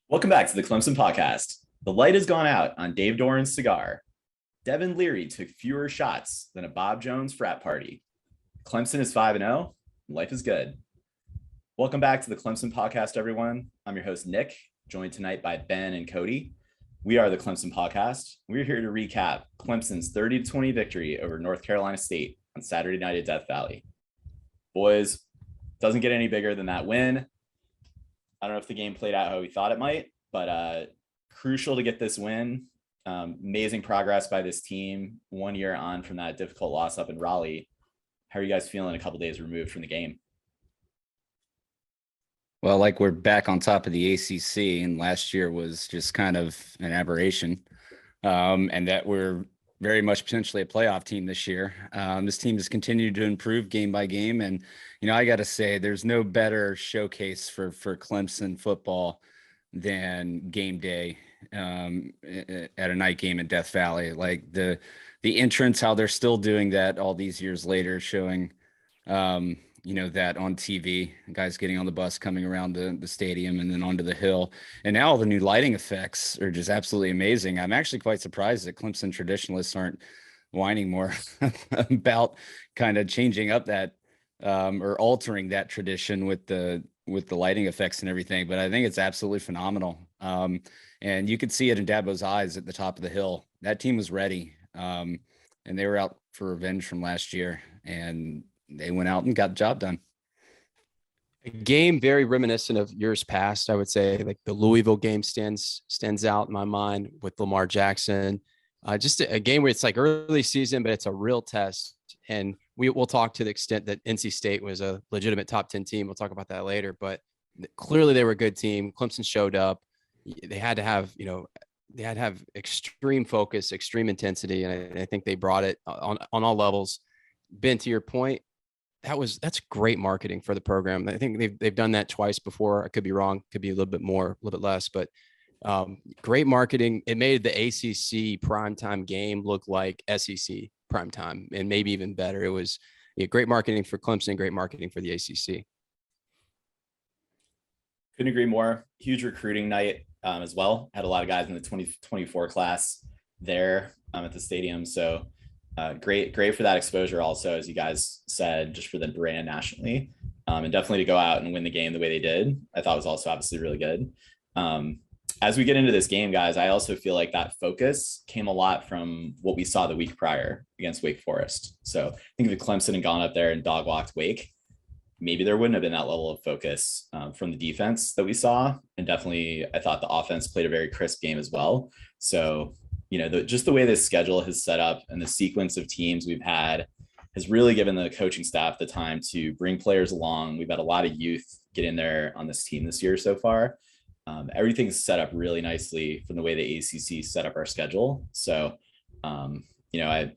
Welcome back to the Clemson Pawcast. The light has gone out on Dave Doeren's cigar. Devin Leary took fewer shots than a Bob Jones frat party. Clemson is 5-0. Life is good. Welcome back to the Clemson Pawcast, everyone. I'm your host, Nick, joined tonight by Ben and Cody. We are the Clemson Pawcast. We're here to recap Clemson's 30-20 victory over North Carolina State on Saturday night at Death Valley. Boys, doesn't get any bigger than that win. I don't know if the game played out how we thought it might, but crucial to get this win. Amazing progress by this team 1 year on from that difficult loss up in Raleigh. How are you guys feeling a couple days removed from the game? Well, like we're back on top of the ACC, and last year was just kind of an aberration, and that we're very much potentially a playoff team this year. This team has continued to improve game by game, and I got to say, there's no better showcase for Clemson football than game day at a night game in Death Valley. Like the entrance, how they're still doing that all these years later, showing that on TV, guys getting on the bus, coming around the stadium and then onto the hill. And now all the new lighting effects are just absolutely amazing. I'm actually quite surprised that Clemson traditionalists aren't whining more about kind of changing up that or altering that tradition with the lighting effects and everything. But I think it's absolutely phenomenal. And you could see it in Dabo's eyes at the top of the hill. That team was ready. And they were out for revenge from last year. And they went out and got the job done. A game very reminiscent of years past, I would say. Like the Louisville game stands out in my mind with Lamar Jackson. Just a game where it's like early season, but it's a real test. And we'll talk to the extent that NC State was a legitimate top 10 team. We'll talk about that later. But clearly they were a good team. Clemson showed up. They had to have extreme focus, extreme intensity, and I think they brought it on all levels. Ben, to your point, that's great marketing for the program. I think they've done that twice before. I could be wrong, could be a little bit more, a little bit less, but great marketing. It made the ACC primetime game look like SEC primetime, and maybe even better. It was great marketing for Clemson, great marketing for the ACC. Couldn't agree more. Huge recruiting night as well. Had a lot of guys in the 2024 class there at the stadium. So great for that exposure also, as you guys said, just for the brand nationally, and definitely to go out and win the game the way they did, I thought was also obviously really good. As we get into this game, guys, I also feel like that focus came a lot from what we saw the week prior against Wake Forest. So I think if Clemson had gone up there and dog walked Wake, maybe there wouldn't have been that level of focus from the defense that we saw. And definitely, I thought the offense played a very crisp game as well. So just the way this schedule has set up and the sequence of teams we've had has really given the coaching staff the time to bring players along. We've had a lot of youth get in there on this team this year so far. Everything's set up really nicely from the way the ACC set up our schedule. So, I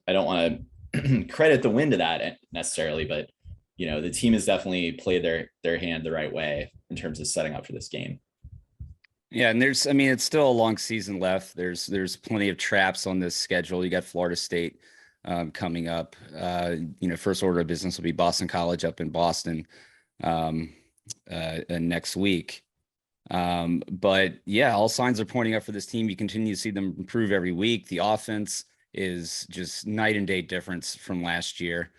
don't want to credit the win to that necessarily, but the team has definitely played their hand the right way in terms of setting up for this game. Yeah, and it's still a long season left. There's plenty of traps on this schedule. You got Florida State coming up. First order of business will be Boston College up in Boston next week. But yeah, all signs are pointing up for this team. You continue to see them improve every week. The offense is just night and day difference from last year,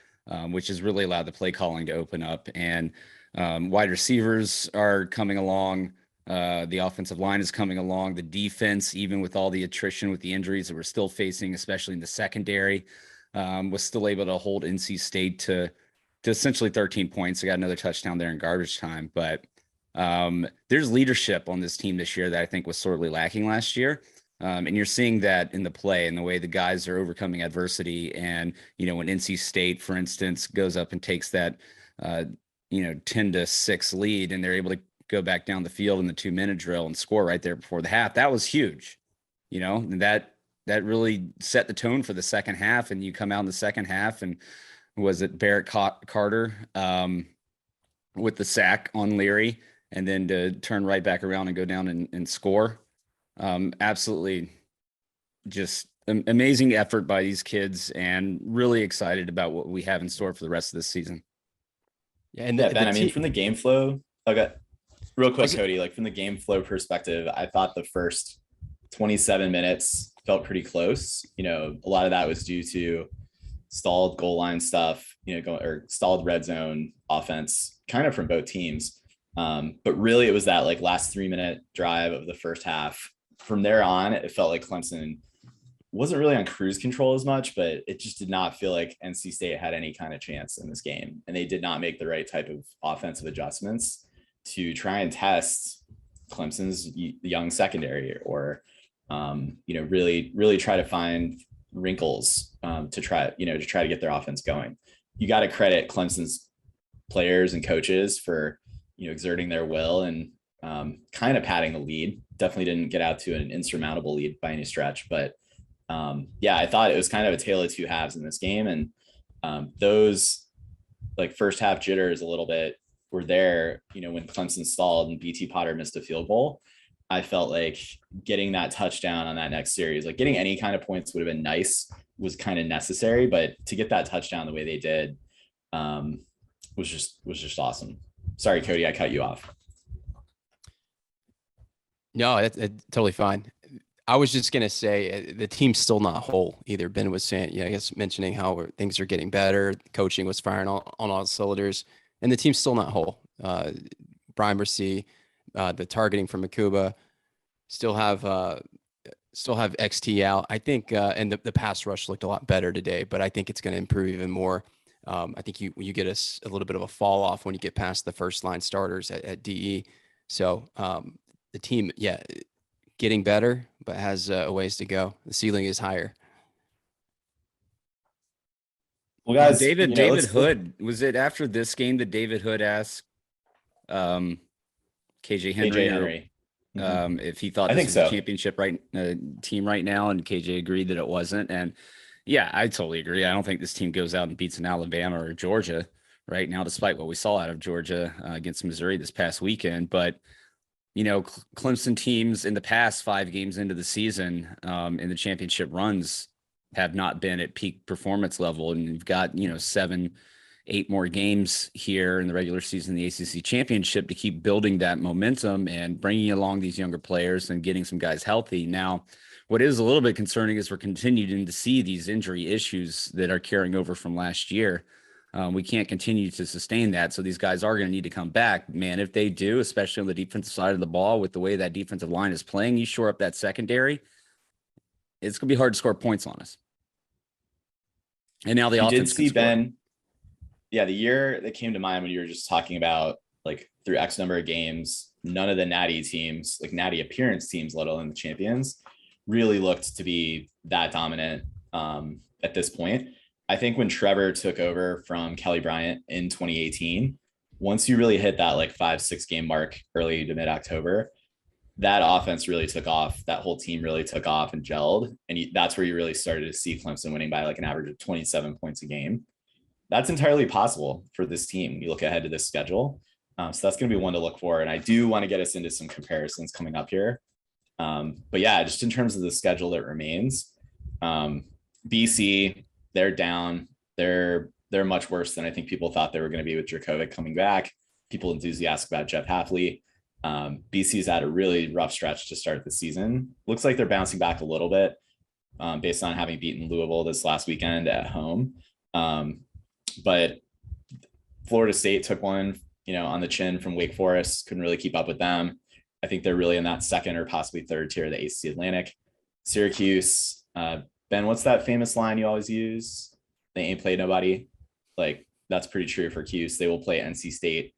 which has really allowed the play calling to open up. And wide receivers are coming along. The offensive line is coming along. The defense, even with all the attrition with the injuries that we're still facing, especially in the secondary, was still able to hold NC State to essentially 13 points. They got another touchdown there in garbage time. But there's leadership on this team this year that I think was sorely lacking last year. And you're seeing that in the play and the way the guys are overcoming adversity. And, when NC State, for instance, goes up and takes that, 10-6 lead, and they're able to go back down the field in the 2-minute drill and score right there before the half. That was huge, and that really set the tone for the second half. And you come out in the second half, and was it Barrett Carter with the sack on Leary, and then to turn right back around and go down and score. Absolutely just amazing effort by these kids, and really excited about what we have in store for the rest of this season. Yeah, and Ben, from the game flow, okay. real quick, Cody, like from the game flow perspective, I thought the first 27 minutes felt pretty close. A lot of that was due to stalled goal line stuff, or stalled red zone offense kind of from both teams. But really it was that like last 3-minute drive of the first half. From there on, it felt like Clemson wasn't really on cruise control as much, but it just did not feel like NC State had any kind of chance in this game. And they did not make the right type of offensive adjustments to try and test Clemson's young secondary, or, really try to find wrinkles to try to get their offense going. You got to credit Clemson's players and coaches for, exerting their will and kind of padding the lead. Definitely didn't get out to an insurmountable lead by any stretch, but I thought it was kind of a tale of two halves in this game. And those like first half jitters a little bit were there, when Clemson stalled and BT Potter missed a field goal. I felt like getting that touchdown on that next series, like getting any kind of points would have been nice, was kind of necessary, but to get that touchdown the way they did was just awesome. Sorry, Cody, I cut you off. No, it's totally fine. I was just going to say the team's still not whole either. Ben was saying, I guess mentioning how things are getting better. Coaching was firing on all cylinders, and the team's still not whole. Primacy, the targeting from Makuba, still have XT out. I think, and the pass rush looked a lot better today, but I think it's going to improve even more. I think you get a little bit of a fall off when you get past the first line starters at DE. So the team, getting better, but has a ways to go. The ceiling is higher. Well, guys, David Hood, was it after this game that David Hood asked KJ Henry, if he thought this was a championship team right now, and KJ agreed that it wasn't? And yeah, I totally agree. I don't think this team goes out and beats an Alabama or Georgia right now, despite what we saw out of Georgia against Missouri this past weekend. But Clemson teams in the past 5 games into the season in the championship runs have not been at peak performance level. And you've got, 7-8 more games here in the regular season, the ACC championship, to keep building that momentum and bringing along these younger players and getting some guys healthy. Now, what is a little bit concerning is we're continuing to see these injury issues that are carrying over from last year. We can't continue to sustain that. So these guys are going to need to come back, man. If they do, especially on the defensive side of the ball, with the way that defensive line is playing, you shore up that secondary, it's going to be hard to score points on us. And now the offense did see Ben. Yeah. The year that came to mind when you were just talking about like through X number of games, none of the natty teams, like natty appearance teams, let alone the champions, really looked to be that dominant at this point. I think when Trevor took over from Kelly Bryant in 2018, once you really hit that like 5-6 game mark early to mid-October, that offense really took off. That whole team really took off and gelled. And that's where you really started to see Clemson winning by like an average of 27 points a game. That's entirely possible for this team. You look ahead to this schedule. So that's going to be one to look for. And I do want to get us into some comparisons coming up here. But yeah, just in terms of the schedule that remains, BC, they're down. They're much worse than I think people thought they were going to be with Dracovic coming back. People enthusiastic about Jeff Hafley. BC's had a really rough stretch to start the season. Looks like they're bouncing back a little bit based on having beaten Louisville this last weekend at home. But Florida State took one, on the chin from Wake Forest. Couldn't really keep up with them. I think they're really in that second or possibly third tier of the ACC Atlantic. Syracuse, Ben, what's that famous line you always use? They ain't played nobody. Like, that's pretty true for Cuse. They will play NC State.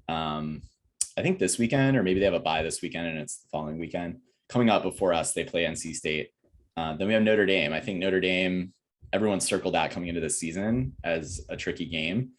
I think this weekend, or maybe they have a bye this weekend and it's the following weekend. Coming up before us, they play NC State. Then we have Notre Dame. I think Notre Dame, everyone circled that coming into this season as a tricky game.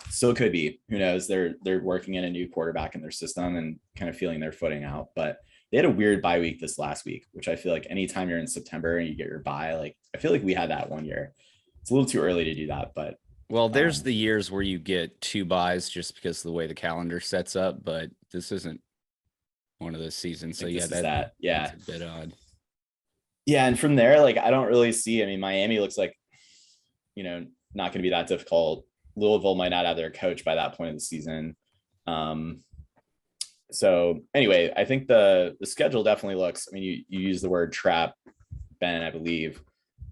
Still could be. Who knows? They're working in a new quarterback in their system and kind of feeling their footing out. But they had a weird bye week this last week, which I feel like anytime you're in September and you get your bye, like I feel like we had that one year. It's a little too early to do that, but well, there's the years where you get 2 buys just because of the way the calendar sets up, but this isn't one of those seasons. So yeah, that's a bit odd. Yeah, and from there, like I don't really see. I mean, Miami looks like, not going to be that difficult. Louisville might not have their coach by that point of the season. So anyway, I think the schedule definitely looks, I mean, you use the word trap, Ben, I believe.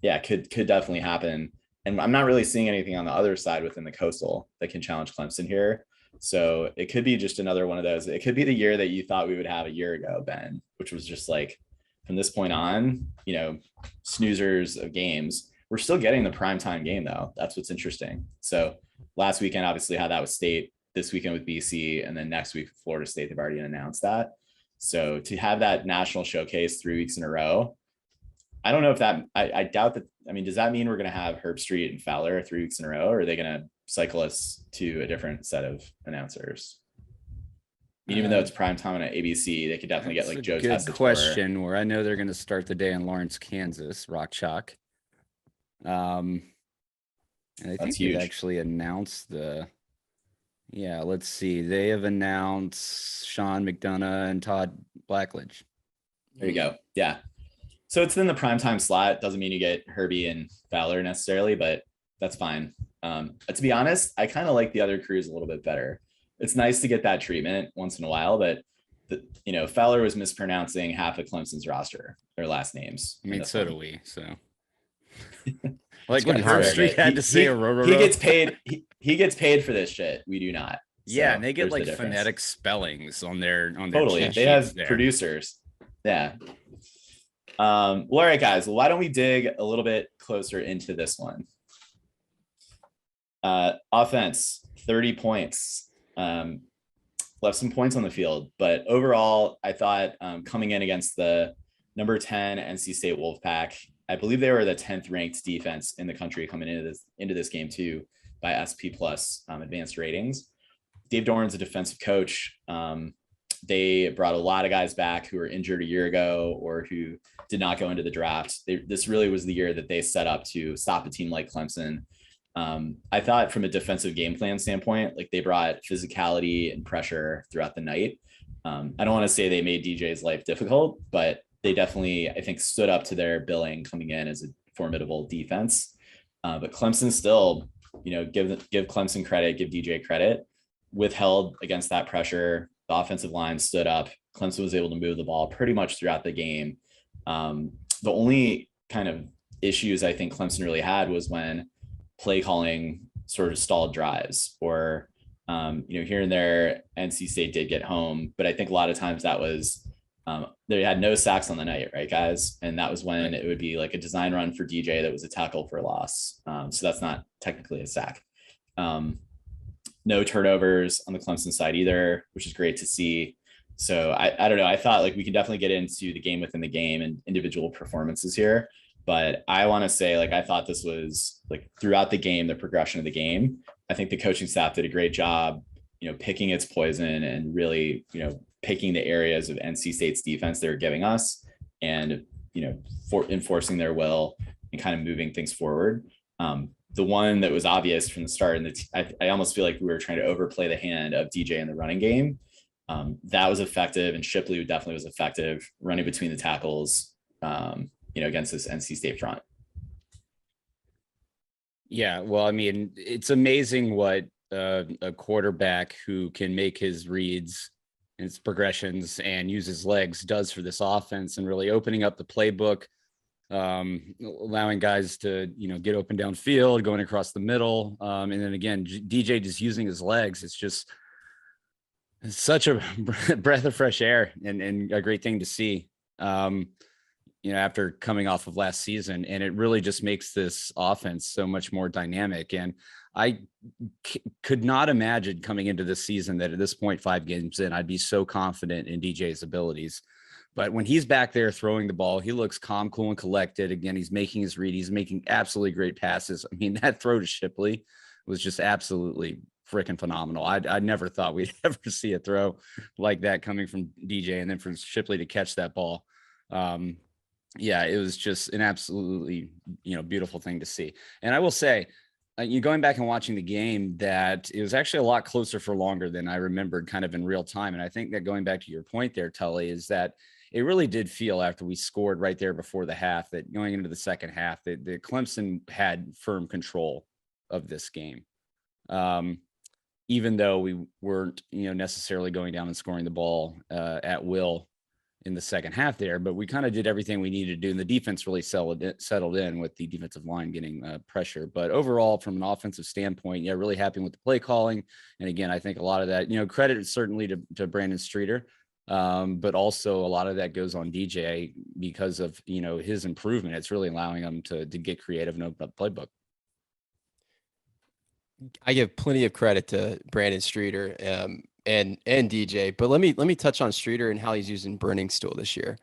Yeah, could definitely happen. And I'm not really seeing anything on the other side within the coastal that can challenge Clemson here. So it could be just another one of those. It could be the year that you thought we would have a year ago, Ben, which was just like from this point on, snoozers of games. We're still getting the primetime game though. That's what's interesting. So last weekend, obviously, had that with State, this weekend with BC, and then next week with Florida State. They've already announced that. So to have that national showcase 3 weeks in a row, I don't know if that, I doubt that. I mean, does that mean we're going to have Herb Street and Fowler 3 weeks in a row, or are they going to cycle us to a different set of announcers? I mean, even though it's prime time on ABC, they could definitely get like Joe Tessitore. Good question. Where I know they're going to start the day in Lawrence, Kansas, Rock Chalk. And I think they actually announced let's see. They have announced Sean McDonough and Todd Blackledge. There you go. Yeah. So it's in the primetime slot. Doesn't mean you get Herbie and Fowler necessarily, but that's fine. To be honest, I kind of like the other crews a little bit better. It's nice to get that treatment once in a while, but Fowler was mispronouncing half of Clemson's roster, their last names. I mean, so do we. So like when Herb Street had to say he gets paid. He gets paid for this shit. We do not. Yeah, and they get like phonetic spellings on their totally. They have producers. Yeah. Well, all right, guys. Well, why don't we dig a little bit closer into this one? Offense, 30 points. Left some points on the field, but overall, I thought coming in against the number 10 NC State Wolfpack, I believe they were the 10th ranked defense in the country coming into this game too by SP Plus advanced ratings. Dave Doeren's a defensive coach. They brought a lot of guys back who were injured a year ago or who did not go into the draft. This really was the year that they set up to stop a team like Clemson. I thought from a defensive game plan standpoint, like they brought physicality and pressure throughout the night. I don't want to say they made DJ's life difficult, but they definitely, I think, stood up to their billing coming in as a formidable defense. But Clemson still, give Clemson credit, give DJ credit, withheld against that pressure. The offensive line stood up. Clemson was able to move the ball pretty much throughout the game. The only kind of issues I think Clemson really had was when play calling sort of stalled drives or, here and there, NC State did get home, but I think a lot of times that was, they had no sacks on the night, right, guys? And that was when it would be like a design run for DJ that was a tackle for a loss. So that's not technically a sack. No turnovers on the Clemson side either, which is great to see. So I don't know. I thought like we could definitely get into the game within the game and individual performances here. But I want to say, like, I thought this was like throughout the game, the progression of the game. I think the coaching staff did a great job, picking its poison and really, picking the areas of NC State's defense they're giving us and, for enforcing their will and kind of moving things forward. The one that was obvious from the start, and I almost feel like we were trying to overplay the hand of DJ in the running game. That was effective, and Shipley definitely was effective running between the tackles, against this NC State front. Yeah, well, I mean, it's amazing what a quarterback who can make his reads, his progressions, and use his legs does for this offense, and really opening up the playbook, allowing guys to, get open downfield, going across the middle. And then again, DJ just using his legs. It's such a breath of fresh air and a great thing to see. After coming off of last season, and it really just makes this offense so much more dynamic. And I could not imagine coming into this season that at this point, 5 games in, I'd be so confident in DJ's abilities. But when he's back there throwing the ball, he looks calm, cool, and collected. Again, he's making his read. He's making absolutely great passes. I mean, that throw to Shipley was just absolutely freaking phenomenal. I never thought we'd ever see a throw like that coming from DJ, and then from Shipley to catch that ball. Yeah, it was just an absolutely, beautiful thing to see. And I will say, going back and watching the game, that it was actually a lot closer for longer than I remembered kind of in real time. And I think that going back to your point there, Tully, is that it really did feel after we scored right there before the half that going into the second half, that Clemson had firm control of this game. even though we weren't, necessarily going down and scoring the ball at will in the second half there, but we kind of did everything we needed to do. And the defense really settled in with the defensive line getting pressure. But overall, from an offensive standpoint, really happy with the play calling. And again, I think a lot of that, credit is certainly to Brandon Streeter. But also a lot of that goes on DJ because of, his improvement. It's really allowing him to get creative and open up the playbook. I give plenty of credit to Brandon Streeter and DJ, but let me touch on Streeter and how he's using Burning Stool this year.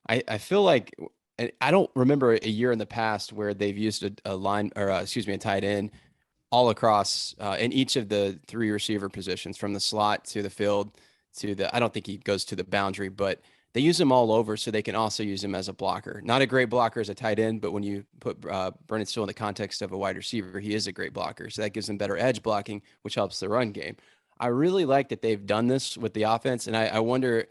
I feel like, and I don't remember a year in the past where they've used a line or a tight end all across in each of the 3 receiver positions, from the slot to the field to I don't think he goes to the boundary, but they use him all over so they can also use him as a blocker. Not a great blocker as a tight end, but when you put Brennan Steele in the context of a wide receiver, he is a great blocker. So that gives him better edge blocking, which helps the run game. I really like that they've done this with the offense. And I wonder,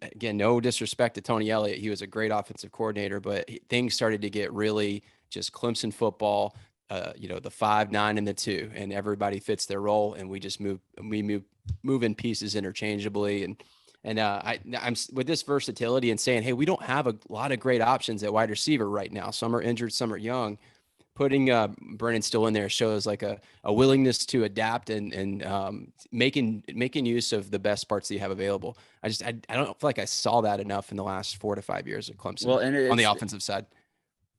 again, no disrespect to Tony Elliott. He was a great offensive coordinator, but things started to get really just Clemson football, the 5, 9, and the 2, and everybody fits their role. And we just move in pieces interchangeably. And I'm with this versatility and saying, hey, we don't have a lot of great options at wide receiver right now. Some are injured, some are young. Putting Brennan still in there shows like a willingness to adapt and making use of the best parts that you have available. I don't feel like I saw that enough in the last 4 to 5 years at Clemson. Well, and on the offensive side,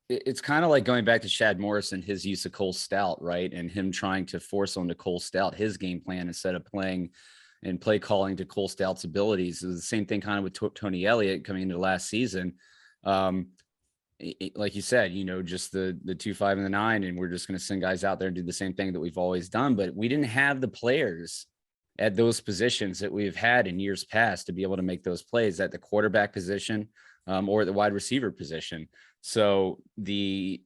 it's kind of like going back to Shad Morris and his use of Cole Stout, right? And him trying to force on to Cole Stout his game plan instead of playing and play calling to Cole Stout's abilities. It was the same thing kind of with Tony Elliott coming into last season. Like you said, just the 2, 5, and the 9, and we're just going to send guys out there and do the same thing that we've always done. But we didn't have the players at those positions that we've had in years past to be able to make those plays at the quarterback position or at the wide receiver position. So the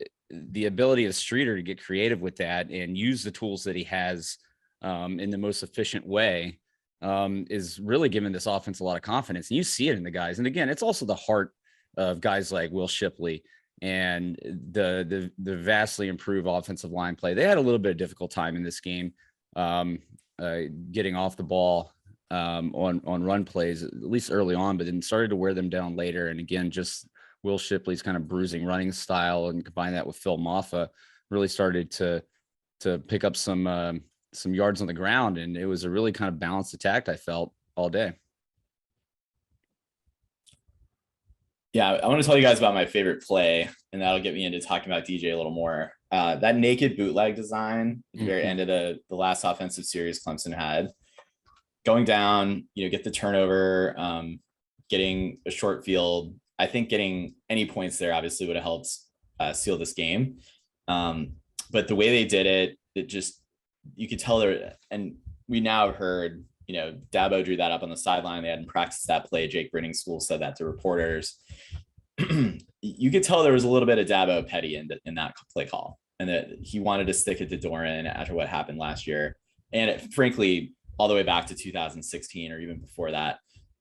ability of Streeter to get creative with that and use the tools that he has in the most efficient way is really giving this offense a lot of confidence. And you see it in the guys. And again, it's also the heart of guys like Will Shipley and the vastly improved offensive line play. They had a little bit of difficult time in this game getting off the ball on run plays, at least early on, but then started to wear them down later. And again, just Will Shipley's kind of bruising running style and combine that with Phil Maffa really started to pick up some yards on the ground. And it was a really kind of balanced attack, I felt, all day. Yeah, I want to tell you guys about my favorite play, and that'll get me into talking about DJ a little more. That naked bootleg design at the very end of the last offensive series Clemson had. Going down, get the turnover, getting a short field. I think getting any points there obviously would have helped seal this game. But the way they did it just, you could tell there, and we now have heard, Dabo drew that up on the sideline. They hadn't practiced that play. Jake Brenning School said that to reporters. You could tell there was a little bit of Dabo petty in that play call, and that he wanted to stick it to Doeren after what happened last year. And frankly, all the way back to 2016 or even before that.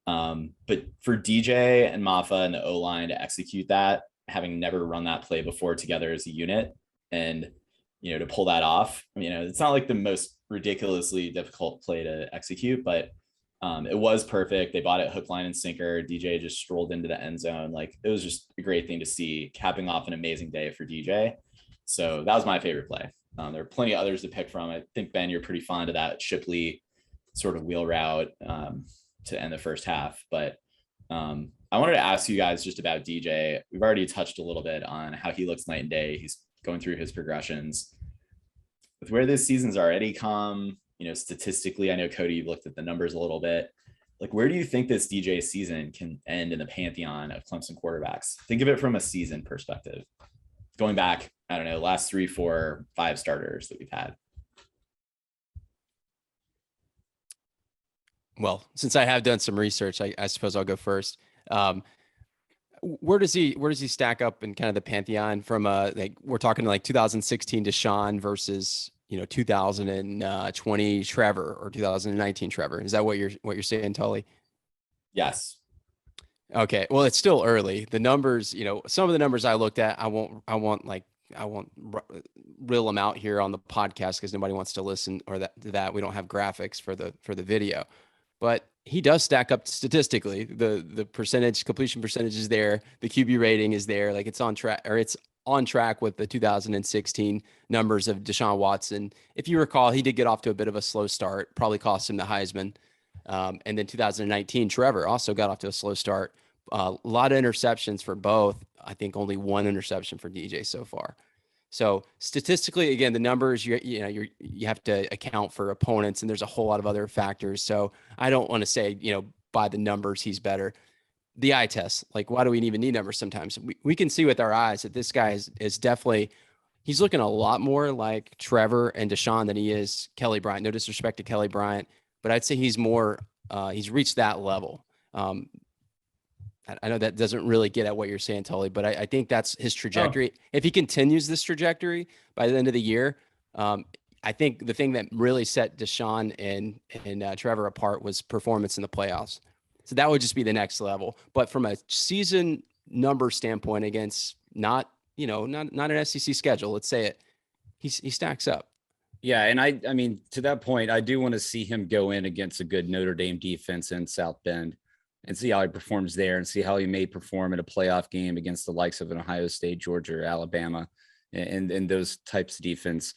But for DJ and Maffa and the O-line to execute that, having never run that play before together as a unit, and to pull that off, it's not like the most ridiculously difficult play to execute, but it was perfect. They bought it hook, line, and sinker. DJ just strolled into the end zone. Like, it was just a great thing to see, capping off an amazing day for DJ. So that was my favorite play. There are plenty of others to pick from. I think, Ben, you're pretty fond of that Shipley sort of wheel route to end the first half. But I wanted to ask you guys just about DJ. We've already touched a little bit on how he looks night and day. He's going through his progressions. With where this season's already come, statistically, I know Cody, you've looked at the numbers a little bit. Like, where do you think this DJ season can end in the pantheon of Clemson quarterbacks? Think of it from a season perspective. Going back, I don't know, last 3, 4, 5 starters that we've had. Well, since I have done some research, I suppose I'll go first. Where does he stack up in kind of the pantheon from we're talking like 2016 Deshaun versus 2020 Trevor or 2019 Trevor? Is that what you're saying, Tully? Yes. Okay. Well, it's still early. The numbers, some of the numbers I looked at, I want like reel them out here on the podcast because nobody wants to listen or that we don't have graphics for the video, but he does stack up statistically. The completion percentage is there. The QB rating is there. Like it's on track with the 2016 numbers of Deshaun Watson. If you recall, he did get off to a bit of a slow start, probably cost him the Heisman. And then 2019, Trevor also got off to a slow start. A lot of interceptions for both. I think only one interception for DJ so far. So statistically, again, the numbers you have to account for opponents, and there's a whole lot of other factors. So I don't want to say by the numbers he's better. The eye test, like why do we even need numbers? Sometimes we can see with our eyes that this guy is definitely, he's looking a lot more like Trevor and Deshaun than he is Kelly Bryant. No disrespect to Kelly Bryant, but I'd say he's more he's reached that level. I know that doesn't really get at what you're saying, Tully, but I think that's his trajectory. Oh. If he continues this trajectory by the end of the year, I think the thing that really set Deshaun and Trevor apart was performance in the playoffs. So that would just be the next level. But from a season number standpoint against not an SEC schedule, let's say it, he stacks up. Yeah, and I mean, to that point, I do want to see him go in against a good Notre Dame defense in South Bend and see how he performs there and see how he may perform in a playoff game against the likes of an Ohio State, Georgia, or Alabama, and those types of defense.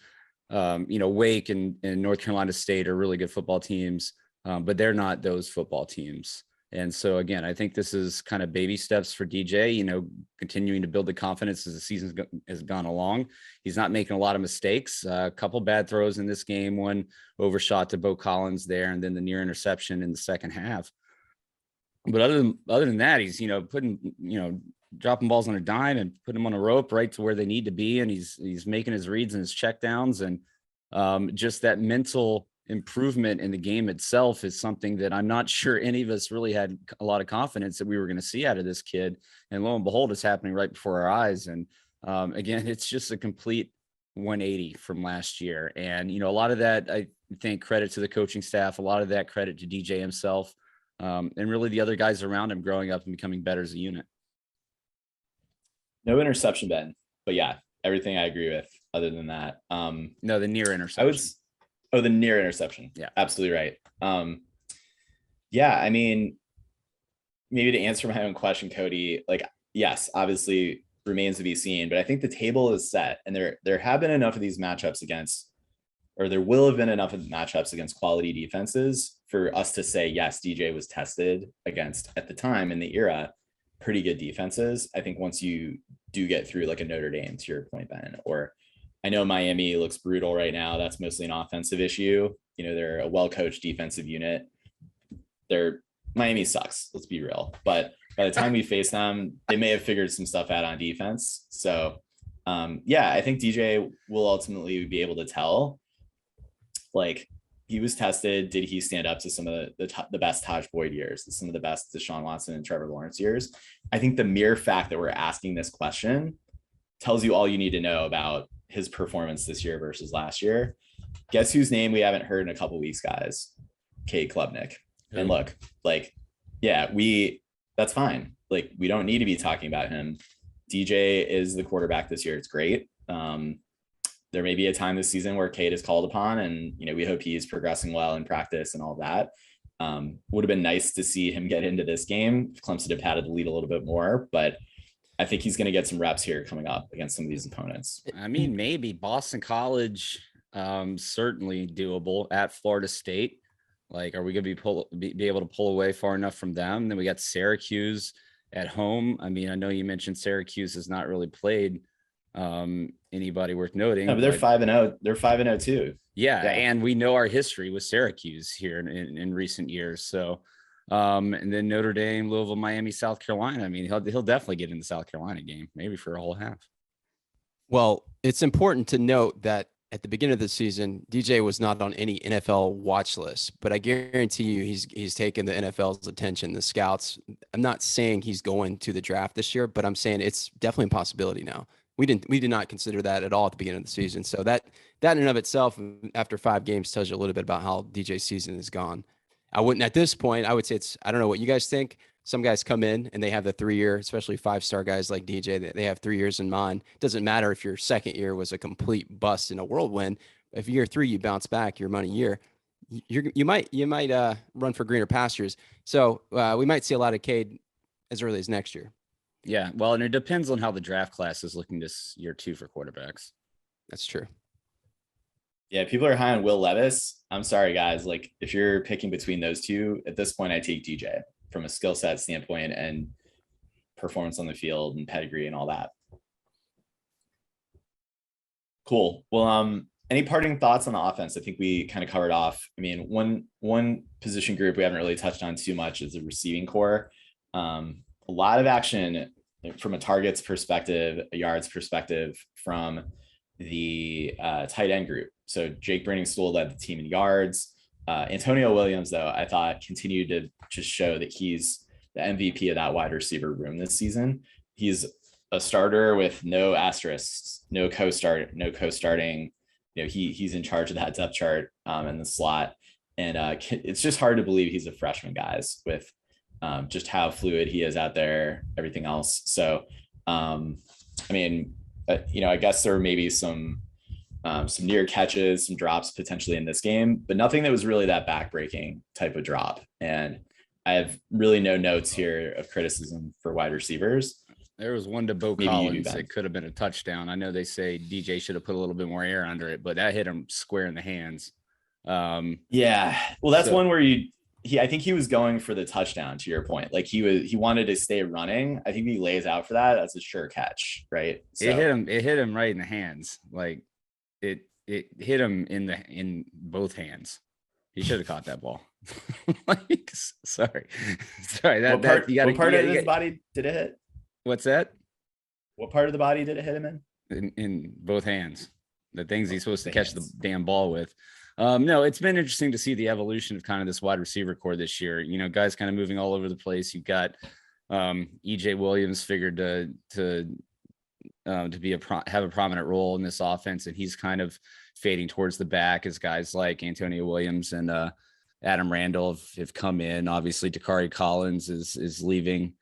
Wake and North Carolina State are really good football teams, but they're not those football teams. And so, again, I think this is kind of baby steps for DJ, continuing to build the confidence as the season has gone along. He's not making a lot of mistakes. A couple bad throws in this game, one overshot to Bo Collins there, and then the near interception in the second half. But other than that, he's, dropping balls on a dime and putting them on a rope right to where they need to be. And he's making his reads and his checkdowns. And just that mental improvement in the game itself is something that I'm not sure any of us really had a lot of confidence that we were going to see out of this kid. And lo and behold, it's happening right before our eyes. And again, it's just a complete 180 from last year. And, a lot of that, I think, credit to the coaching staff, a lot of that credit to DJ himself. And really the other guys around him growing up and becoming better as a unit. No interception, Ben, but yeah, everything I agree with other than that. No, the near interception. The near interception. Yeah, absolutely right. Yeah, I mean, maybe to answer my own question, Cody, yes, obviously remains to be seen, but I think the table is set, and there have been enough of these matchups there will have been enough of matchups against quality defenses for us to say, yes, DJ was tested against, at the time in the era, pretty good defenses. I think once you do get through like a Notre Dame, to your point, Ben, or I know Miami looks brutal right now. That's mostly an offensive issue. They're a well-coached defensive unit. Miami sucks. Let's be real. But by the time we face them, they may have figured some stuff out on defense. So I think DJ will ultimately be able to tell, he was tested. Did he stand up to some of the best Taj Boyd years, some of the best Deshaun Watson and Trevor Lawrence years? I think the mere fact that we're asking this question tells you all you need to know about his performance this year versus last year. Guess whose name we haven't heard in a couple of weeks, guys? Cade Klubnik. Yeah. And look, that's fine. We don't need to be talking about him. DJ is the quarterback this year. It's great. There may be a time this season where Cade is called upon, and we hope he's progressing well in practice and all that. Would have been nice to see him get into this game if Clemson had padded the lead a little bit more, but I think he's going to get some reps here coming up against some of these opponents. I mean, maybe Boston College, certainly doable at Florida State. Are we going to be able to pull away far enough from them? Then we got Syracuse at home. I mean, I know you mentioned Syracuse has not really played anybody worth noting. No, but they're 5-0. They're 5-0 too. Yeah, and we know our history with Syracuse here in recent years. So, and then Notre Dame, Louisville, Miami, South Carolina. I mean, he'll definitely get in the South Carolina game, maybe for a whole half. Well, it's important to note that at the beginning of the season, DJ was not on any NFL watch list, but I guarantee you he's taken the NFL's attention, the scouts. I'm not saying he's going to the draft this year, but I'm saying it's definitely a possibility now. We did not consider that at all at the beginning of the season. So that in and of itself, after 5 games, tells you a little bit about how DJ's season has gone. At this point, I would say I don't know what you guys think. some guys come in and they have the 3-year, especially 5-star guys like DJ, that they have 3 years in mind. It doesn't matter if your second year was a complete bust in a whirlwind. If year 3 you bounce back your money year, you might run for greener pastures. So we might see a lot of Cade as early as next year. Yeah, well, and it depends on how the draft class is looking this year too for quarterbacks. That's true. Yeah, people are high on Will Levis. I'm sorry, guys. Like, if you're picking between those two, at this point, I take DJ from a skill set standpoint and performance on the field and pedigree and all that. Cool. Well, any parting thoughts on the offense? I think we kind of covered off. I mean, one position group we haven't really touched on too much is the receiving core. A lot of action from a targets perspective, a yards perspective from the tight end group. So Jake Browning-Stool led the team in yards. Antonio Williams, though, I thought continued to just show that he's the MVP of that wide receiver room this season. He's a starter with no asterisks, no co-starting. You know, he's in charge of that depth chart in the slot. And it's just hard to believe he's a freshman, guys, with just how fluid he is out there, everything else. So, I mean, I guess there were maybe some near catches, some drops potentially in this game, but nothing that was really that backbreaking type of drop. And I have really no notes here of criticism for wide receivers. There was one to Bo Collins. It could have been a touchdown. I know they say DJ should have put a little bit more air under it, but that hit him square in the hands. Yeah. Well, that's one where I think he was going for the touchdown, to your point. Like he wanted to stay running. I think he lays out for that. That's a sure catch, right? So, it hit him right in the hands. Like it hit him in both hands. He should have caught that ball. Like, sorry. What part of his body did it hit? What's that? What part of the body did it hit him in? In both hands. The things he's supposed to catch the damn ball with. No, it's been interesting to see the evolution of kind of this wide receiver core this year. You know, guys kind of moving all over the place. You've got EJ Williams figured to be have a prominent role in this offense, and he's kind of fading towards the back as guys like Antonio Williams and Adam Randall have come in. Obviously, Dakari Collins is leaving.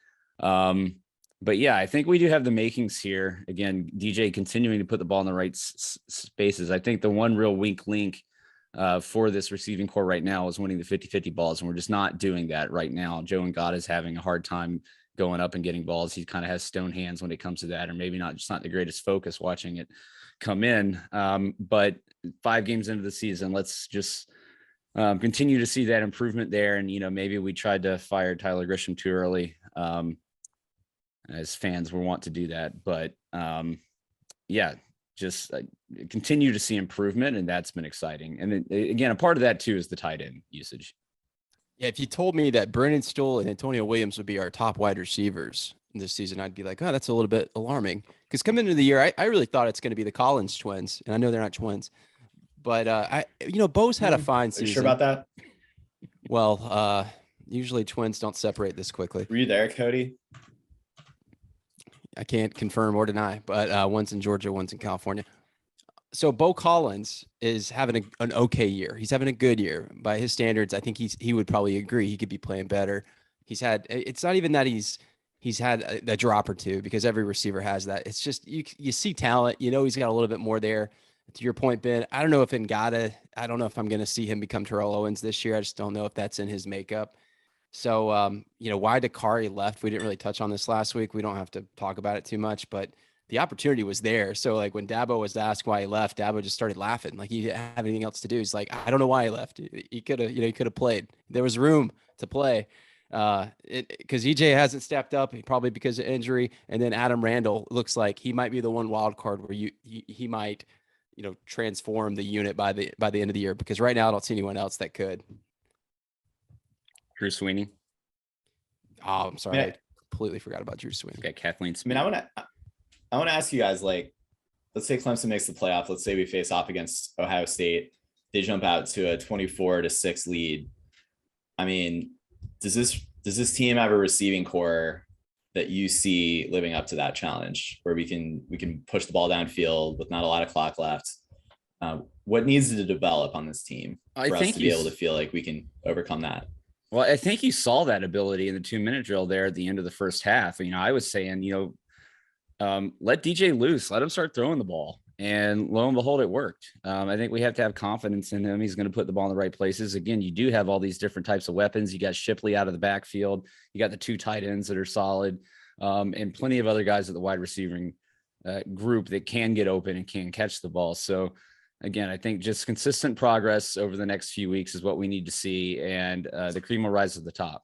But yeah, I think we do have the makings here. Again, DJ continuing to put the ball in the right spaces. I think the one real weak link for this receiving core right now is winning the 50-50 balls, and we're just not doing that right now. Joe Ngata is having a hard time going up and getting balls. He kind of has stone hands when it comes to that, or maybe not the greatest focus watching it come in. But 5 games into the season, let's just continue to see that improvement there. And, maybe we tried to fire Tyler Grisham too early. As fans were want to do that, but just continue to see improvement, and that's been exciting. And then, again, a part of that too is the tight end usage. Yeah, if you told me that Browning-Stool and Antonio Williams would be our top wide receivers this season, I'd be like, oh, that's a little bit alarming. Because coming into the year, I really thought it's going to be the Collins twins, and I know they're not twins, but Bo's had a fine season. Are you sure about that? Well, usually twins don't separate this quickly. Were you there, Cody? I can't confirm or deny, but one's in Georgia, one's in California. So Bo Collins is having an okay year. He's having a good year by his standards. I think he would probably agree. He could be playing better. It's not even that he's had a drop or two, because every receiver has that. It's just, you see talent, he's got a little bit more there. To your point, Ben, I don't know if I'm going to see him become Terrell Owens this year. I just don't know if that's in his makeup. So, why Dakari left, we didn't really touch on this last week. We don't have to talk about it too much, but the opportunity was there. So, like, when Dabo was asked why he left, Dabo just started laughing. Like, he didn't have anything else to do. He's like, I don't know why he left. He could have played. There was room to play. Because EJ hasn't stepped up, probably because of injury. And then Adam Randall looks like he might be the one wild card where he might, transform the unit by the end of the year, because right now I don't see anyone else that could. Drew Sweeney. Oh, I'm sorry. I completely forgot about Drew Sweeney. Okay, Kathleen Smith. I mean, I want to ask you guys, like, let's say Clemson makes the playoff. Let's say we face off against Ohio State. They jump out to a 24-6 lead. I mean, does this team have a receiving core that you see living up to that challenge, where we can push the ball downfield with not a lot of clock left? What needs to develop on this team for us to be able to feel like we can overcome that? Well, I think you saw that ability in the 2-minute drill there at the end of the first half. I was saying, let DJ loose, let him start throwing the ball. And lo and behold, it worked. I think we have to have confidence in him. He's going to put the ball in the right places. Again, you do have all these different types of weapons. You got Shipley out of the backfield. You got the 2 tight ends that are solid, and plenty of other guys at the wide receiving group that can get open and can catch the ball. So again, I think just consistent progress over the next few weeks is what we need to see. And the cream will rise to the top.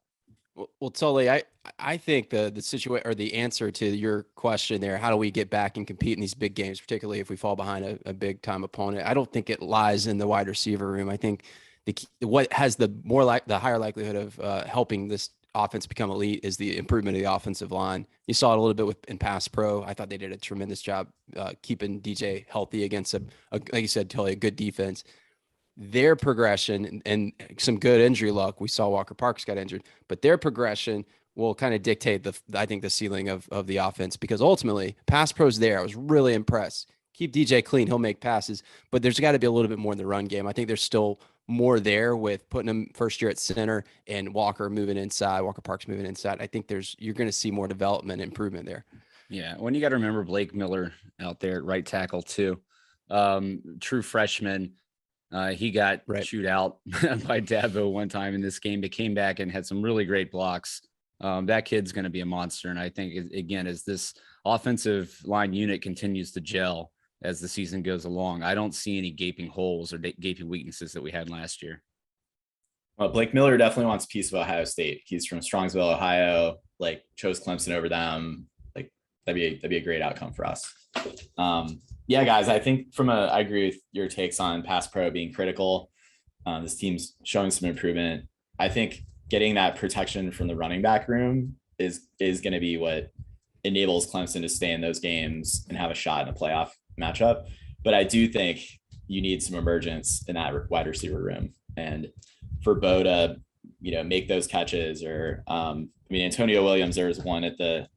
Well, Tully, I think the situation or the answer to your question there, how do we get back and compete in these big games, particularly if we fall behind a big time opponent? I don't think it lies in the wide receiver room. I think what has the higher likelihood of helping this offense become elite is the improvement of the offensive line. You saw it a little bit in pass pro. I thought they did a tremendous job keeping DJ healthy against like you said, Tully, a good defense. Their progression and some good injury luck. We saw Walker Parks got injured, but their progression will kind of dictate I think the ceiling of the offense, because ultimately pass pro's there. I was really impressed. Keep DJ clean. He'll make passes, but there's got to be a little bit more in the run game. I think there's still more there with putting him first year at center and Walker Parks moving inside. I think you're going to see more development and improvement there. Yeah. When you got to remember Blake Miller out there at right tackle too. True freshman. He got chewed out by Dabo one time in this game, but came back and had some really great blocks. That kid's going to be a monster. And I think, again, as this offensive line unit continues to gel as the season goes along, I don't see any gaping holes or gaping weaknesses that we had last year. Well, Blake Miller definitely wants a piece of Ohio State. He's from Strongsville, Ohio, chose Clemson over them. That'd be a great outcome for us. Yeah, guys, I think I agree with your takes on pass pro being critical. This team's showing some improvement. I think getting that protection from the running back room is going to be what enables Clemson to stay in those games and have a shot in a playoff matchup. But I do think you need some emergence in that wide receiver room. And for Bo to, make those catches, or Antonio Williams, there was one at the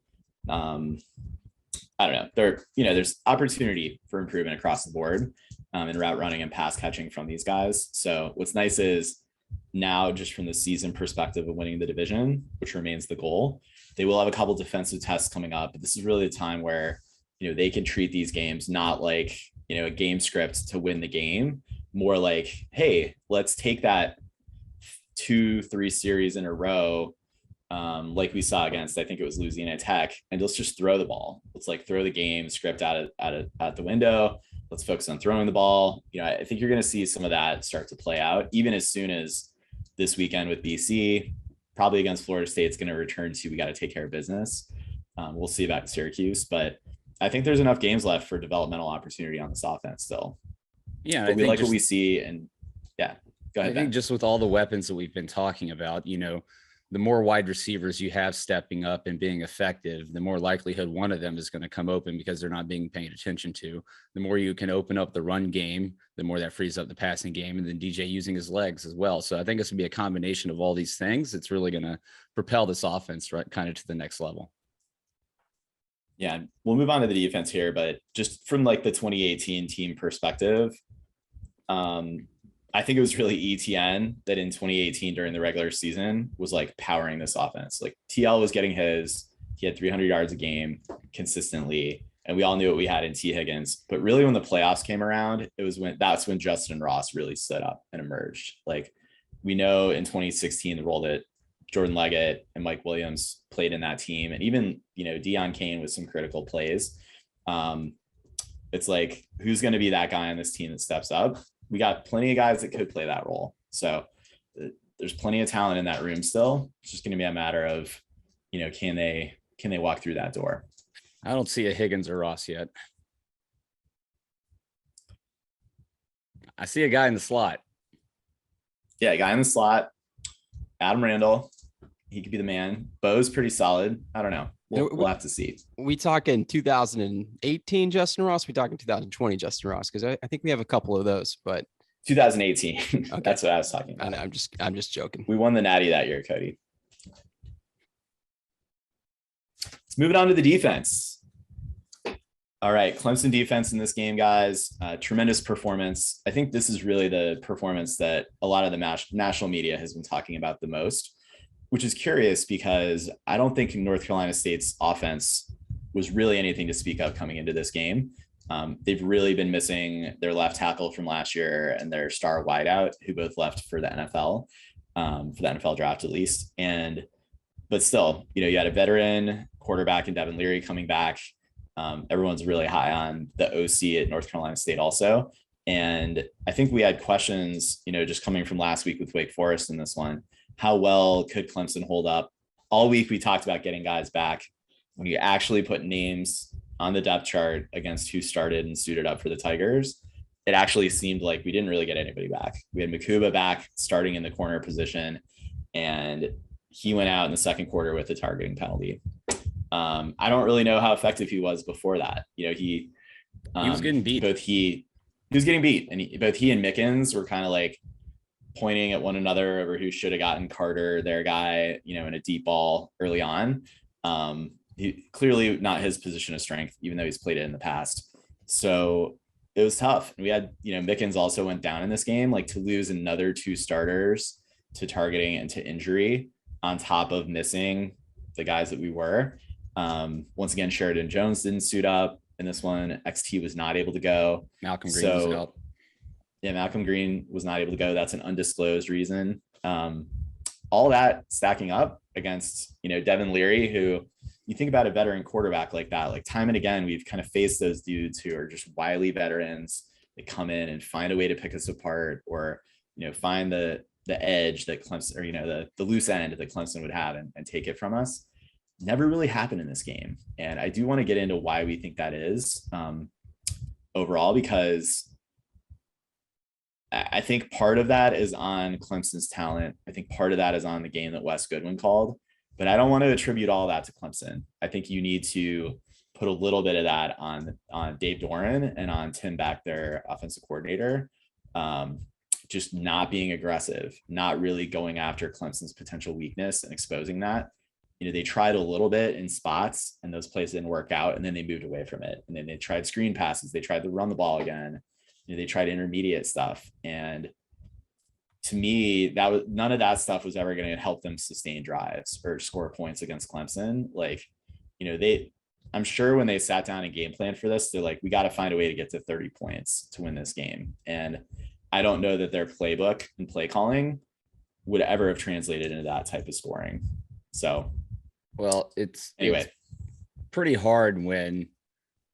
I don't know. There's opportunity for improvement across the board in route running and pass catching from these guys. So what's nice is now, just from the season perspective of winning the division, which remains the goal, they will have a couple defensive tests coming up. But this is really the time where, they can treat these games not like, a game script to win the game, more like, hey, let's take that 2-3 series in a row, like we saw against, I think it was Louisiana Tech, and let's just throw the ball. Let's throw the game script out the window. Let's focus on throwing the ball. I think you're going to see some of that start to play out even as soon as this weekend with BC, probably against Florida State. It's going to return to, we got to take care of business. We'll see about Syracuse, but I think there's enough games left for developmental opportunity on this offense still. Yeah. But we like what we see, and yeah, go ahead. I think just with all the weapons that we've been talking about, the more wide receivers you have stepping up and being effective, the more likelihood one of them is going to come open because they're not being paid attention to. The more you can open up the run game, the more that frees up the passing game, and then DJ using his legs as well. So I think it's going to be a combination of all these things. It's really going to propel this offense kind of to the next level. Yeah, we'll move on to the defense here, but just from the 2018 team perspective, I think it was really ETN that in 2018 during the regular season was powering this offense. TL was getting he had 300 yards a game consistently, and we all knew what we had in T Higgins. But really, when the playoffs came around, that's when Justin Ross really stood up and emerged. We know in 2016 the role that Jordan Leggett and Mike Williams played in that team, and even Deion Kane with some critical plays. It's who's going to be that guy on this team that steps up? We got plenty of guys that could play that role. So there's plenty of talent in that room still. It's just going to be a matter of, can they walk through that door? I don't see a Higgins or Ross yet. I see a guy in the slot. Yeah, a guy in the slot. Adam Randall. He could be the man. Bo's pretty solid. I don't know. We'll have to see. We talking 2018 Justin Ross? We talking 2020 Justin Ross? Because I think we have a couple of those, but 2018. Okay. That's what I was talking about. I know, I'm just joking. We won the Natty that year, Cody. Let's move it on to the defense. All right, Clemson defense in this game, guys. Tremendous performance. I think this is really the performance that a lot of the national media has been talking about the most, which is curious because I don't think North Carolina State's offense was really anything to speak of coming into this game. They've really been missing their left tackle from last year and their star wideout, who both left for the NFL, for the NFL draft at least. But still, you had a veteran quarterback in Devin Leary coming back. Everyone's really high on the OC at North Carolina State also. And I think we had questions, just coming from last week with Wake Forest in this one. How well could Clemson hold up? All week we talked about getting guys back. When you actually put names on the depth chart against who started and suited up for the Tigers, it actually seemed like we didn't really get anybody back. We had Makuba back starting in the corner position, and he went out in the second quarter with a targeting penalty. I don't really know how effective he was before that. He was getting beat. He was getting beat, and both he and Mickens were kind of like pointing at one another over who should have gotten Carter, their guy, in a deep ball early on. He clearly not his position of strength, even though he's played it in the past. So it was tough. And we had, Mickens also went down in this game, like to lose another 2 starters to targeting and to injury on top of missing the guys that we were. Once again, Sheridan Jones didn't suit up in this one. XT was not able to go. Malcolm Green was out. Yeah, Malcolm Green was not able to go. That's an undisclosed reason. All that stacking up against, Devin Leary, who you think about a veteran quarterback like that, like time and again, we've kind of faced those dudes who are just wily veterans. They come in and find a way to pick us apart, or, find the edge that Clemson, or, the loose end that Clemson would have and take it from us. Never really happened in this game. And I do want to get into why we think that is overall, because I think part of that is on Clemson's talent. I think part of that is on the game that Wes Goodwin called, but I don't want to attribute all that to Clemson. I think you need to put a little bit of that on Dave Doeren and on Tim Beck, their offensive coordinator, just not being aggressive, not really going after Clemson's potential weakness and exposing that. They tried a little bit in spots and those plays didn't work out, and then they moved away from it. And then they tried screen passes. They tried to run the ball again. They tried intermediate stuff. And to me, that was none of that stuff was ever going to help them sustain drives or score points against Clemson. Like, I'm sure when they sat down and game plan for this, they're like, we got to find a way to get to 30 points to win this game. And I don't know that their playbook and play calling would ever have translated into that type of scoring. So, well, it's pretty hard when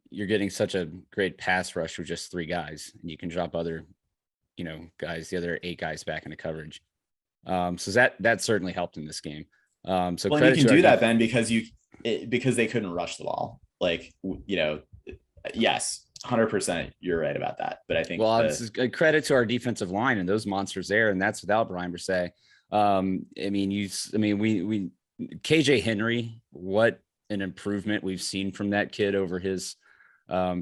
you're getting such a great pass rush with just 3 guys, and you can drop other, guys, the other 8 guys back into coverage. So that certainly helped in this game. So well, you can do that, Ben, because they couldn't rush the ball. Like, yes, 100%, you're right about that. But I think, well, it's a credit to our defensive line and those monsters there, and that's without Brian Brisset. We KJ Henry, what an improvement we've seen from that kid over his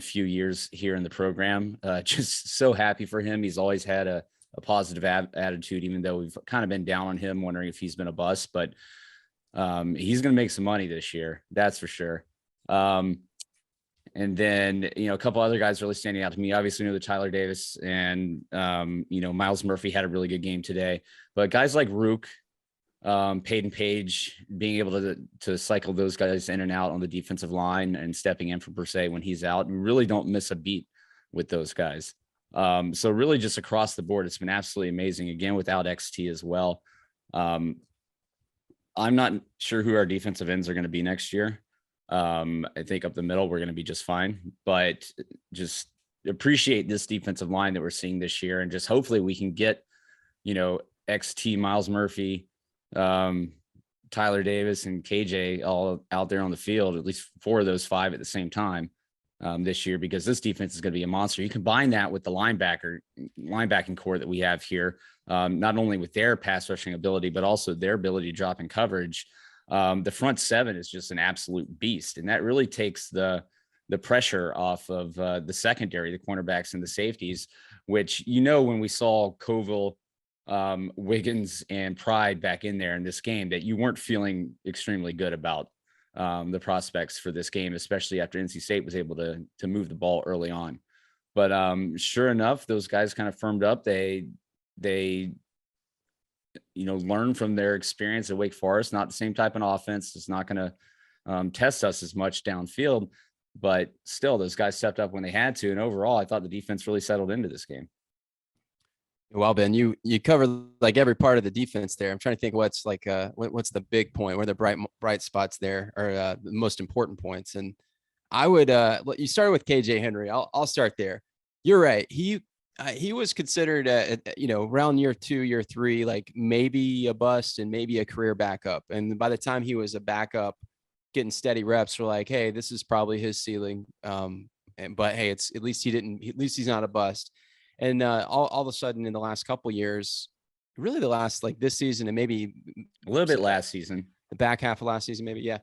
few years here in the program. Just so happy for him. He's always had a positive attitude, even though we've kind of been down on him, wondering if he's been a bust, but he's going to make some money this year. That's for sure. And then, a couple other guys really standing out to me. Obviously, the Tyler Davis and, Miles Murphy had a really good game today. But guys like Rook, Peyton Page, being able to cycle those guys in and out on the defensive line and stepping in for Brisset when he's out, and really don't miss a beat with those guys. So really just across the board, it's been absolutely amazing. Again, without XT as well. I'm not sure who our defensive ends are going to be next year. I think up the middle, we're going to be just fine, but just appreciate this defensive line that we're seeing this year. And just hopefully we can get, XT, Miles Murphy, Tyler Davis, and KJ all out there on the field, at least 4 of those 5 at the same time this year, because this defense is going to be a monster. You combine that with the linebacking core that we have here, not only with their pass rushing ability, but also their ability to drop in coverage. The front 7 is just an absolute beast. And that really takes the pressure off of the secondary, the cornerbacks and the safeties, which, when we saw Coville, Wiggins, and Pride back in there in this game, that you weren't feeling extremely good about the prospects for this game, especially after NC State was able to move the ball early on. But sure enough, those guys kind of firmed up. They learn from their experience at Wake Forest. Not the same type of offense. It's not going to test us as much downfield, but still, those guys stepped up when they had to. And overall, I thought the defense really settled into this game. Well, Ben, you covered like every part of the defense there. I'm trying to think what's like what's the big point, where the bright spots there are the most important points. And I would you started with KJ Henry. I'll start there. You're right. He was considered around year 2, year 3, like maybe a bust and maybe a career backup. And by the time he was a backup, getting steady reps, we're like, hey, this is probably his ceiling. But hey, at least he's not a bust. And all of a sudden, in the last couple of years, really the last like this season and maybe a little bit last season, the back half of last season, maybe, yeah,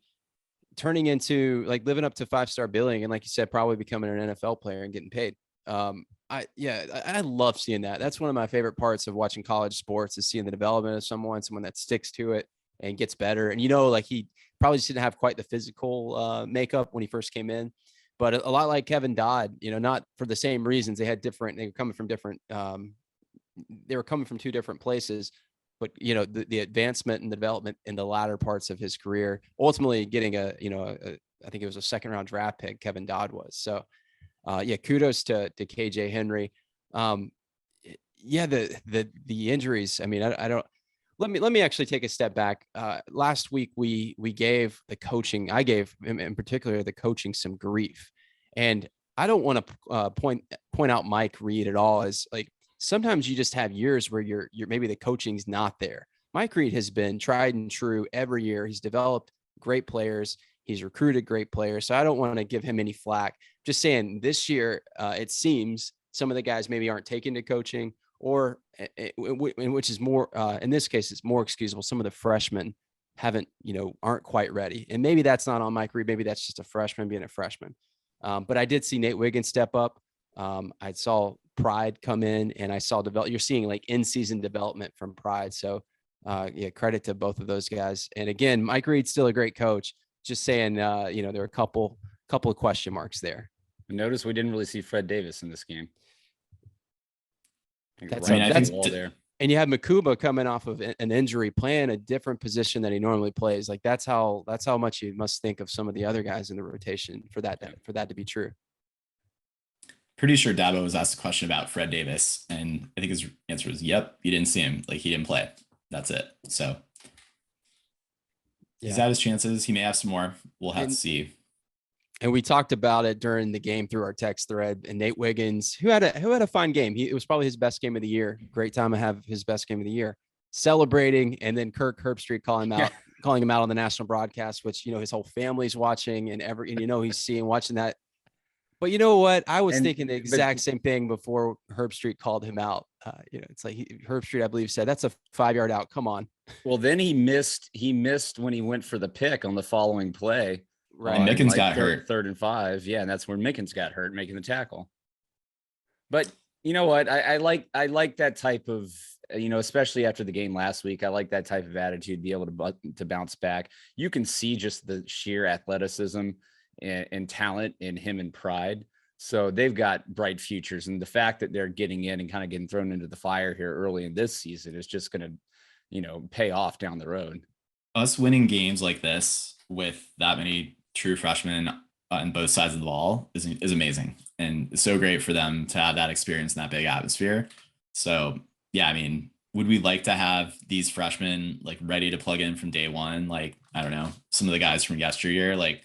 turning into like living up to 5-star billing and like you said, probably becoming an NFL player and getting paid. I love seeing that. That's one of my favorite parts of watching college sports is seeing the development of someone that sticks to it and gets better. And like he probably just didn't have quite the physical makeup when he first came in. But a lot like Kevin Dodd, not for the same reasons. They were coming from different, they were coming from 2 different places, but the advancement and the development in the latter parts of his career, ultimately getting I think it was a 2nd round draft pick, Kevin Dodd was. So kudos to KJ Henry. The injuries. I mean, I don't, let me actually take a step back. Last week we gave the coaching, I gave in particular the coaching some grief, and I don't want to point out Mike Reed at all as like sometimes you just have years where you're maybe the coaching's not there. Mike Reed has been tried and true every year. He's developed great players. He's recruited great players. So I don't want to give him any flack. Just saying this year, it seems some of the guys maybe aren't taken to coaching, or which is more, in this case, it's more excusable. Some of the freshmen aren't quite ready. And maybe that's not on Mike Reed. Maybe that's just a freshman being a freshman. But I did see Nate Wiggins step up. I saw Pride come in, and I saw you're seeing like in-season development from Pride. So credit to both of those guys. And again, Mike Reed's still a great coach. Just saying, there are a couple of question marks there. Notice we didn't really see Fred Davis in this game. That's there. And you have Makuba coming off of an injury, playing a different position than he normally plays. Like that's how much you must think of some of the other guys in the rotation for that to be true. Pretty sure Dabo was asked a question about Fred Davis, and I think his answer was, "Yep, you didn't see him. Like he didn't play. That's it." So he's had his chances. He may have some more. We'll have to see. And we talked about it during the game through our text thread. And Nate Wiggins, who had a fine game. It was probably his best game of the year. Great time to have his best game of the year. Celebrating, and then Kirk Herbstreit calling him out on the national broadcast, which his whole family's watching and he's watching that. But you know what? I was thinking the exact same thing before Herbstreit called him out. It's like Herbstreit, I believe, said that's a 5-yard out. Come on. Well, then he missed when he went for the pick on the following play. Right. And Mickens got hurt. 3rd and 5. Yeah. And that's where Mickens got hurt making the tackle. But you know what? I like that type of, especially after the game last week, I like that type of attitude, be able to bounce back. You can see just the sheer athleticism and talent in him and Pride. So they've got bright futures. And the fact that they're getting in and kind of getting thrown into the fire here early in this season is just going to, pay off down the road. Us winning games like this with that many true freshmen on both sides of the ball is amazing, and it's so great for them to have that experience in that big atmosphere. So yeah, I mean, would we like to have these freshmen like ready to plug in from day one? Like, I don't know, some of the guys from yesteryear, like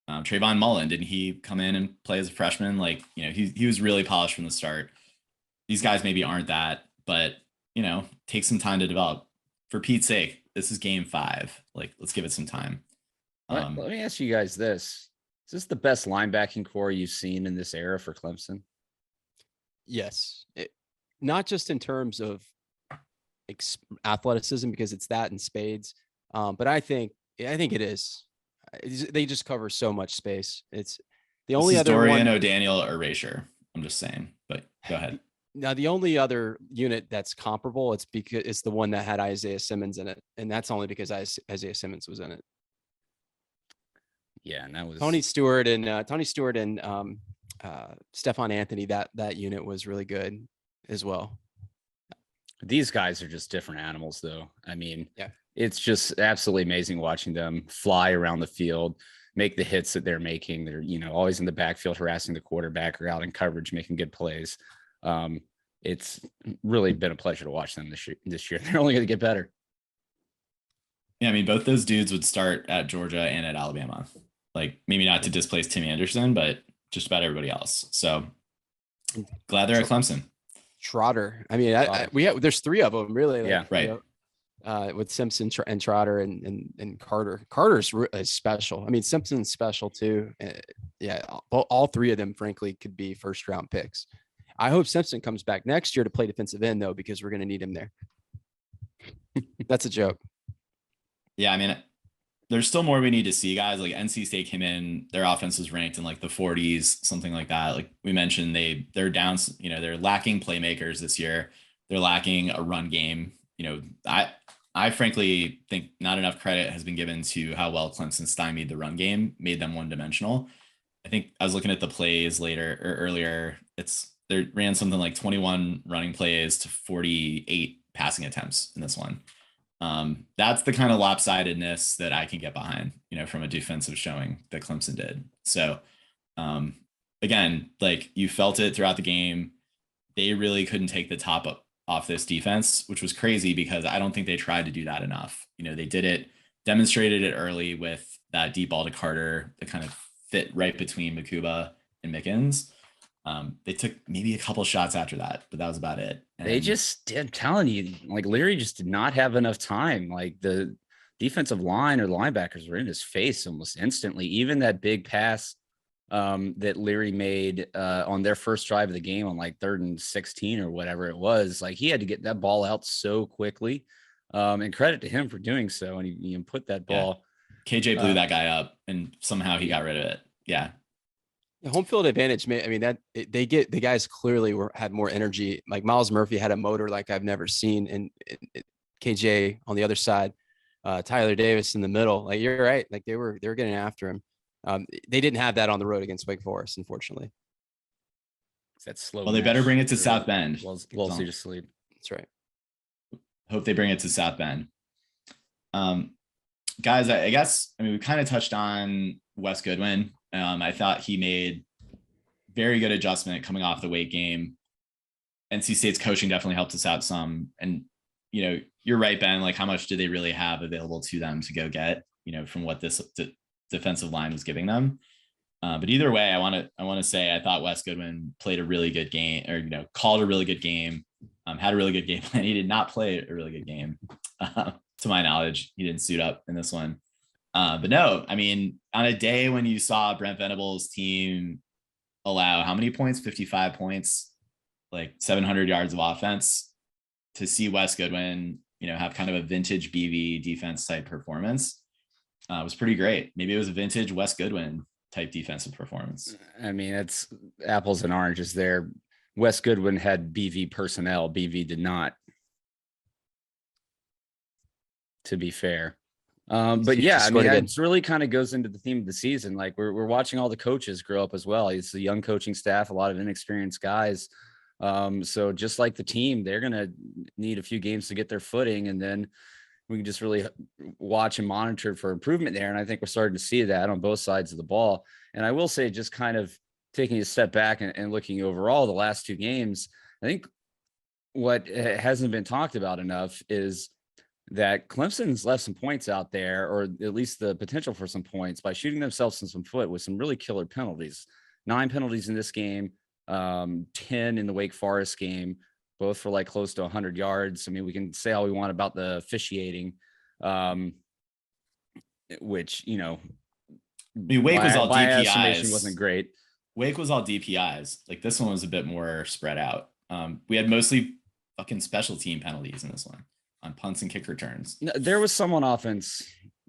Trayvon Mullen, didn't he come in and play as a freshman? Like, he was really polished from the start. These guys maybe aren't that, but take some time to develop. For Pete's sake, this is game 5. Like, let's give it some time. Let me ask you guys this. Is this the best linebacking core you've seen in this era for Clemson? Yes. Not just in terms of athleticism, because it's that in spades. But I think it is. They just cover so much space. It's the only other Dorian, O'Daniel, erasure. I'm just saying, but go ahead. Now, the only other unit that's comparable, it's because it's the one that had Isaiah Simmons in it. And that's only because Isaiah Simmons was in it. Yeah, and that was Tony Stewart and Stephon Anthony. That unit was really good as well. These guys are just different animals, though. I mean, Yeah. It's just absolutely amazing watching them fly around the field, make the hits that they're making. They're, always in the backfield harassing the quarterback or out in coverage, making good plays. It's really been a pleasure to watch them this year. They're only going to get better. Yeah, I mean, both those dudes would start at Georgia and at Alabama. Like, maybe not to displace Timmy Anderson, but just about everybody else. So glad they're at Clemson. Trotter. I mean, there's three of them really. Like, yeah, right. With Simpson and Trotter and Carter. Carter's special. I mean, Simpson's special too. Yeah, all three of them, frankly, could be first round picks. I hope Simpson comes back next year to play defensive end, though, because we're going to need him there. That's a joke. Yeah, I mean, there's still more we need to see, guys. Like, NC State came in, their offense was ranked in like the 40s, something like that. Like we mentioned, they're down, they're lacking playmakers this year. They're lacking a run game. I frankly think not enough credit has been given to how well Clemson stymied the run game, made them one-dimensional. I think I was looking at the plays earlier. They ran something like 21 running plays to 48 passing attempts in this one. That's the kind of lopsidedness that I can get behind, from a defensive showing that Clemson did. So, again, like, you felt it throughout the game. They really couldn't take the top off this defense, which was crazy because I don't think they tried to do that enough. They did it, demonstrated it early with that deep ball to Carter that kind of fit right between Makuba and Mickens. They took maybe a couple shots after that, but that was about it. And I'm telling you, like, Leary just did not have enough time. Like, the defensive line or the linebackers were in his face almost instantly. Even that big pass that Leary made on their first drive of the game on like 3rd and 16 or whatever it was, like, he had to get that ball out so quickly. And credit to him for doing so. And he put that ball. Yeah. KJ blew that guy up and somehow he got rid of it. Yeah. The home field advantage, the guys clearly had more energy. Like, Miles Murphy had a motor like I've never seen, and KJ on the other side, Tyler Davis in the middle. Like, you're right. Like, they were getting after him. They didn't have that on the road against Wake Forest, unfortunately. That's slow. Well, they better bring it to South Bend. Well, to sleep. That's right. Hope they bring it to South Bend. Guys, I guess, we kind of touched on Wes Goodwin. I thought he made very good adjustment coming off the Wake game. NC State's coaching definitely helped us out some. And, you're right, Ben, like, how much do they really have available to them to go get, from what this defensive line was giving them? But either way, I want to say, I thought Wes Goodwin played a really good game, or, called a really good game, had a really good game plan. He did not play a really good game. To my knowledge, he didn't suit up in this one. But no, on a day when you saw Brent Venables' team allow how many points? 55 points, like 700 yards of offense, to see Wes Goodwin, have kind of a vintage BV defense type performance, was pretty great. Maybe it was a vintage Wes Goodwin type defensive performance. It's apples and oranges there. Wes Goodwin had BV personnel. BV did not, to be fair. But yeah, it's really kind of goes into the theme of the season. Like, we're watching all the coaches grow up as well. It's the young coaching staff, a lot of inexperienced guys. So just like the team, they're going to need a few games to get their footing, and then we can just really watch and monitor for improvement there. And I think we're starting to see that on both sides of the ball. And I will say, just kind of taking a step back and looking overall the last two games, I think what hasn't been talked about enough is that Clemson's left some points out there, or at least the potential for some points, by shooting themselves in some foot with some really killer penalties. 9 penalties in this game, 10 in the Wake Forest game, both for like close to 100 yards. We can say all we want about the officiating, which, Wake was all DPIs. Wasn't great. Wake was all DPIs. Like, this one was a bit more spread out. We had mostly fucking special team penalties in this one, on punts and kick returns. There was some on offense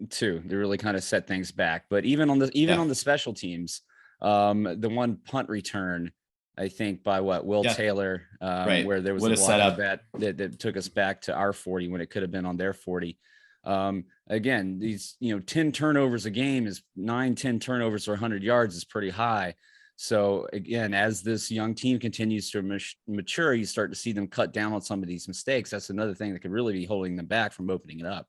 too. They really kind of set things back. But even on the special teams, the one punt return, I think by Will Taylor, right, where there was a block that took us back to our 40 when it could have been on their 40. again, these, 10 turnovers a game is 9-10 turnovers for 100 yards is pretty high. So again, as this young team continues to mature, you start to see them cut down on some of these mistakes. That's another thing that could really be holding them back from opening it up.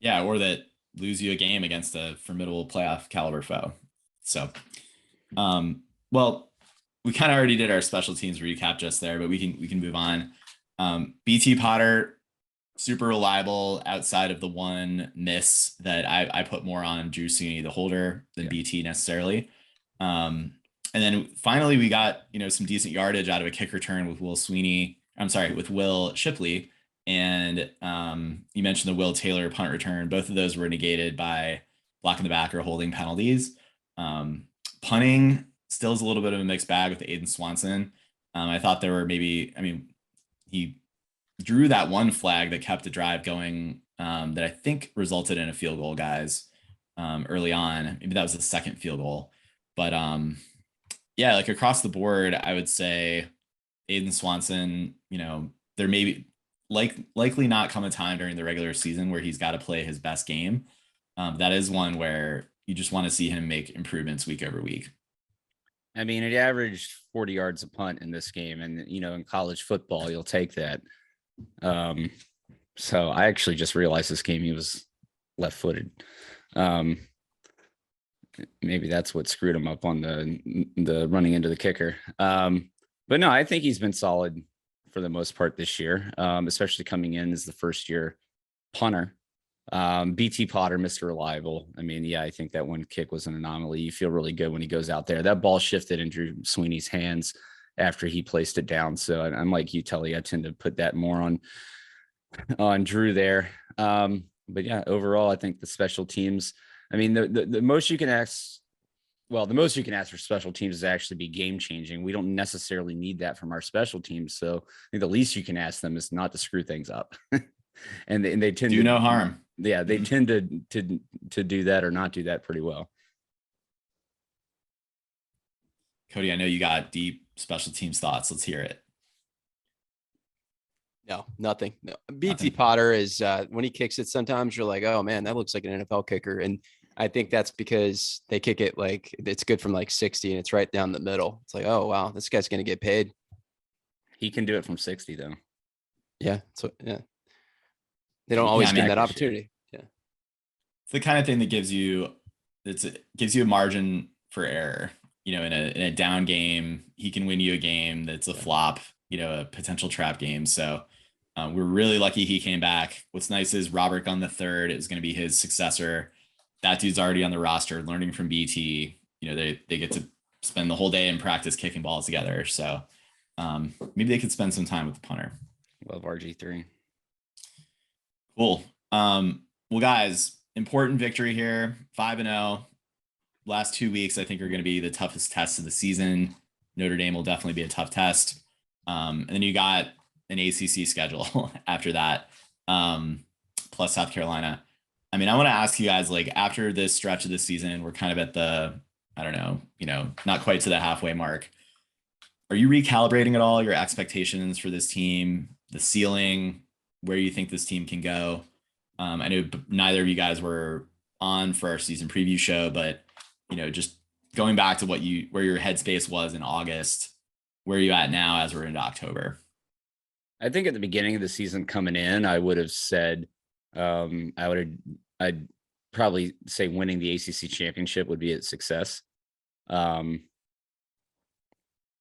Yeah, or that lose you a game against a formidable playoff caliber foe. So, well, we kind of already did our special teams recap just there, but we can move on. BT Potter, super reliable outside of the one miss that I put more on Drew Sweeney, the holder, than BT necessarily. And then finally we got, some decent yardage out of a kick return with with Will Shipley. And you mentioned the Will Taylor punt return. Both of those were negated by blocking the back or holding penalties. Punting still is a little bit of a mixed bag with Aiden Swanson. I thought there were he drew that one flag that kept the drive going that I think resulted in a field goal, guys, early on. Maybe that was the second field goal. But yeah, like across the board, I would say Aiden Swanson, there may be likely not come a time during the regular season where he's got to play his best game. That is one where you just want to see him make improvements week over week. I mean, it averaged 40 yards a punt in this game. And, in college football, you'll take that. So I actually just realized this game he was left-footed. Maybe that's what screwed him up on the running into the kicker. But no, I think he's been solid for the most part this year, especially coming in as the first year punter. BT Potter, Mr. Reliable. I mean, yeah, I think that one kick was an anomaly. You feel really good when he goes out there. That ball shifted in Drew Sweeney's hands after he placed it down. So I'm like you, Tully. I tend to put that more on Drew there. But yeah, overall, I think the special teams. I mean, the most you can ask. Well, the most you can ask for special teams is actually be game changing. We don't necessarily need that from our special teams. So I think the least you can ask them is not to screw things up. and they tend to do no harm. Yeah, they tend to do that or not do that pretty well. Cody, I know you got deep special teams thoughts. Let's hear it. No, nothing. No. BT Potter is when he kicks it, sometimes you're like, oh man, that looks like an NFL kicker. And I think that's because they kick it like it's good from like 60 and it's right down the middle. It's like, oh wow, this guy's gonna get paid. He can do it from 60 though. Yeah. So yeah. They don't always get that opportunity. Yeah. It's the kind of thing that gives you a margin for error. In a down game, he can win you a game that's a flop, a potential trap game. So we're really lucky he came back. What's nice is Robert Gunn III is going to be his successor. That dude's already on the roster, learning from BT. They get to spend the whole day in practice kicking balls together. So maybe they could spend some time with the punter. Love RG3. Cool. Well, guys, important victory here. 5-0. Last 2 weeks, I think, are going to be the toughest tests of the season. Notre Dame will definitely be a tough test. And then you got an ACC schedule after that, plus South Carolina. I mean, I want to ask you guys, like, after this stretch of the season, we're kind of at the, I don't know, not quite to the halfway mark. Are you recalibrating at all your expectations for this team, the ceiling, where you think this team can go? I know neither of you guys were on for our season preview show, but just going back to where your headspace was in August, where are you at now as we're into October? I think at the beginning of the season coming in, I would have said, I'd probably say winning the ACC championship would be a success. Now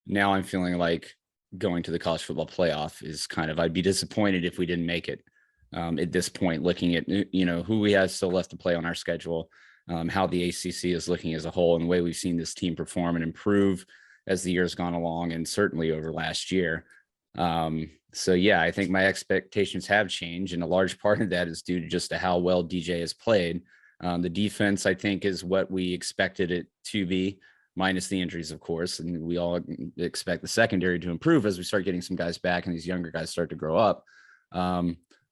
I'm feeling like going to the college football playoff is I'd be disappointed if we didn't make it. At this point, looking at, who we have still left to play on our schedule, how the ACC is looking as a whole, and the way we've seen this team perform and improve as the year's gone along, and certainly over last year. So yeah, I think my expectations have changed, and a large part of that is due to just to how well DJ has played. The defense, I think, is what we expected it to be, minus the injuries, of course, and we all expect the secondary to improve as we start getting some guys back and these younger guys start to grow up.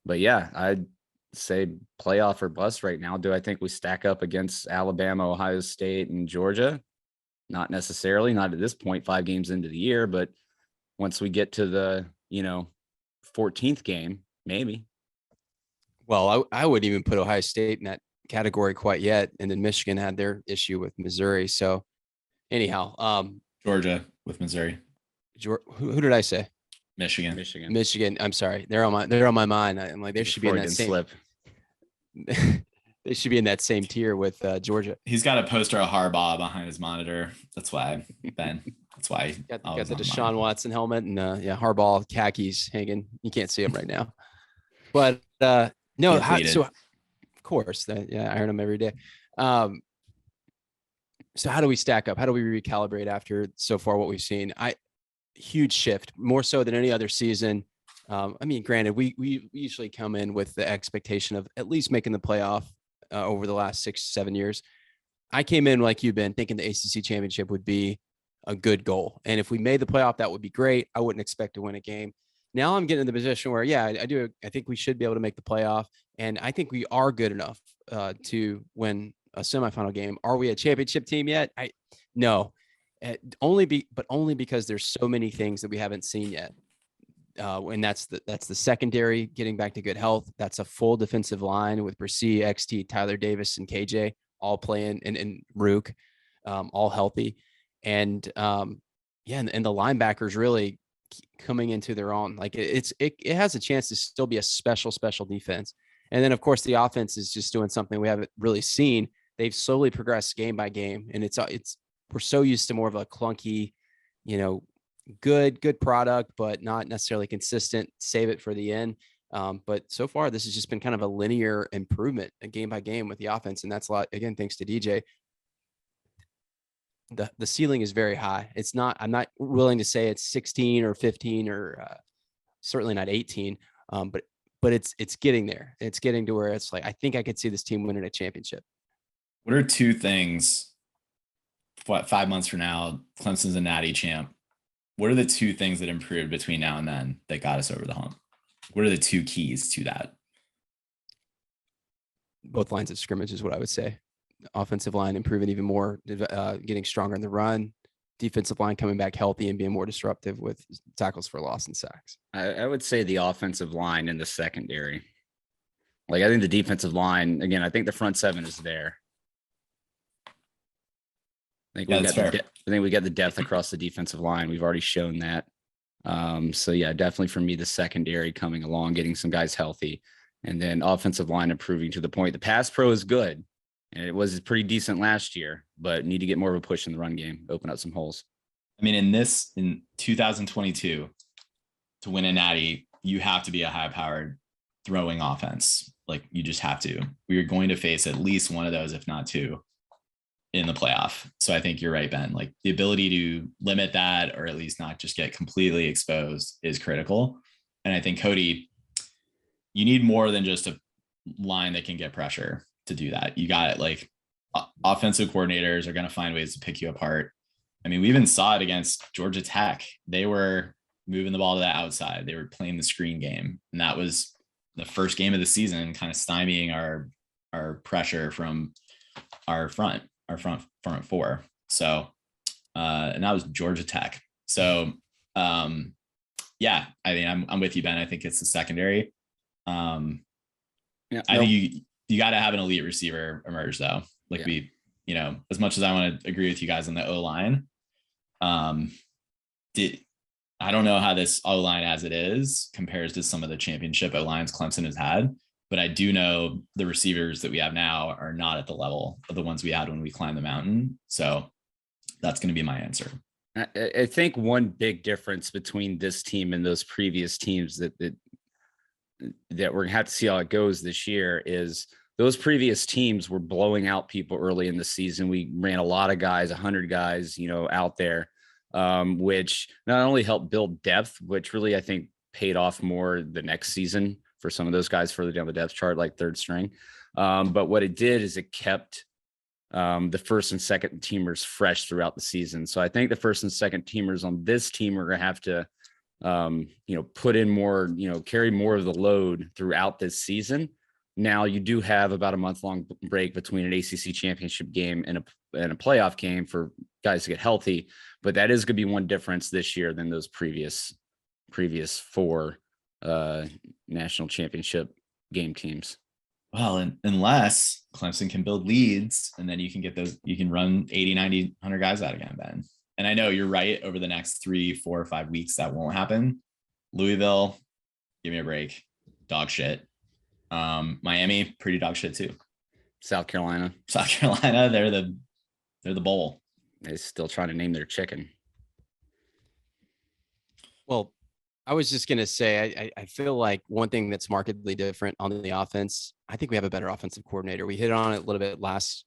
But yeah, I'd say playoff or bust right now. Do I think we stack up against Alabama, Ohio State, and Georgia? Not necessarily, not at this point, 5 games into the year, but once we get to the 14th game, maybe. Well, I wouldn't even put Ohio State in that category quite yet. And then Michigan had their issue with Missouri. So anyhow, Georgia with Missouri. Who did I say? Michigan. Michigan. I'm sorry. They're on my mind. I'm like, they should be in that same slip. They should be in that same tier with Georgia. He's got a poster of Harbaugh behind his monitor. That's why, Ben. That's why. Got the Deshaun Watson helmet and Harbaugh khakis hanging. You can't see them right now. But no, so of course, I heard them every day. So how do we stack up? How do we recalibrate after so far what we've seen? Huge shift, more so than any other season. I mean, granted, we usually come in with the expectation of at least making the playoff over the last 6-7 years. I came in like you've been thinking the ACC championship would be a good goal. And if we made the playoff, that would be great. I wouldn't expect to win a game. Now I'm getting in the position where, I do. I think we should be able to make the playoff. And I think we are good enough to win a semifinal game. Are we a championship team yet? No, only because there's so many things that we haven't seen yet. And that's the secondary getting back to good health. That's a full defensive line with Brissy, XT, Tyler Davis, and KJ all playing, and Rook all healthy. And and the linebackers really coming into their own. Like it has a chance to still be a special defense. And then of course the offense is just doing something we haven't really seen. They've slowly progressed game by game, and we're so used to more of a clunky, good product, but not necessarily consistent. Save it for the end. But so far, this has just been kind of a linear improvement, game by game with the offense, and that's a lot. Again, thanks to DJ. The ceiling is very high. It's not. I'm not willing to say it's 16 or 15 or certainly not 18. But it's getting there. It's getting to where it's like I think I could see this team winning a championship. What are two things? 5 months from now, Clemson's a natty champ. What are the two things that improved between now and then that got us over the hump? What are the two keys to that? Both lines of scrimmage is what I would say. Offensive line improving even more, getting stronger in the run. Defensive line coming back healthy and being more disruptive with tackles for loss and sacks. I would say the offensive line and the secondary. Like I think the defensive line, again, I think the front seven is there. I think we got the depth across the defensive line. We've already shown that. So yeah, definitely for me, the secondary coming along, getting some guys healthy, and then offensive line improving to the point. The pass pro is good, and it was pretty decent last year, but need to get more of a push in the run game, open up some holes. I mean, in 2022, to win a natty, you have to be a high-powered throwing offense. Like you just have to. We are going to face at least one of those, if not two, in the playoff. So I think you're right, Ben. Like the ability to limit that, or at least not just get completely exposed, is critical. And I think, Cody, you need more than just a line that can get pressure to do that. You got it. Like offensive coordinators are going to find ways to pick you apart. I mean, we even saw it against Georgia Tech. They were moving the ball to the outside. They were playing the screen game. And that was the first game of the season, kind of stymieing our pressure from our front four. So, and that was Georgia Tech. So, I mean, I'm with you, Ben. I think it's the secondary. I think you got to have an elite receiver emerge though. Like as much as I want to agree with you guys on the O-line, I don't know how this O-line as it is compares to some of the championship O-lines Clemson has had. But I do know the receivers that we have now are not at the level of the ones we had when we climbed the mountain. So that's going to be my answer. I think one big difference between this team and those previous teams that we're going to have to see how it goes this year is those previous teams were blowing out people early in the season. We ran a lot of guys, 100 guys, out there, which not only helped build depth, which really I think paid off more the next season for some of those guys further down the depth chart, like third string. But what it did is it kept the first and second teamers fresh throughout the season. So I think the first and second teamers on this team are going to have to, put in more, carry more of the load throughout this season. Now you do have about a month-long break between an ACC championship game and a playoff game for guys to get healthy. But that is going to be one difference this year than those previous four national championship game teams. Well, unless Clemson can build leads, and then you can run 80, 90, 100 guys out again, Ben. And I know you're right. Over the next 3, 4, or 5 weeks, that won't happen. Louisville, give me a break. Dog shit. Miami, pretty dog shit too. South Carolina, they're the bowl. They're still trying to name their chicken. Well, I was just going to say, I feel like one thing that's markedly different on the offense, I think we have a better offensive coordinator. We hit on it a little bit last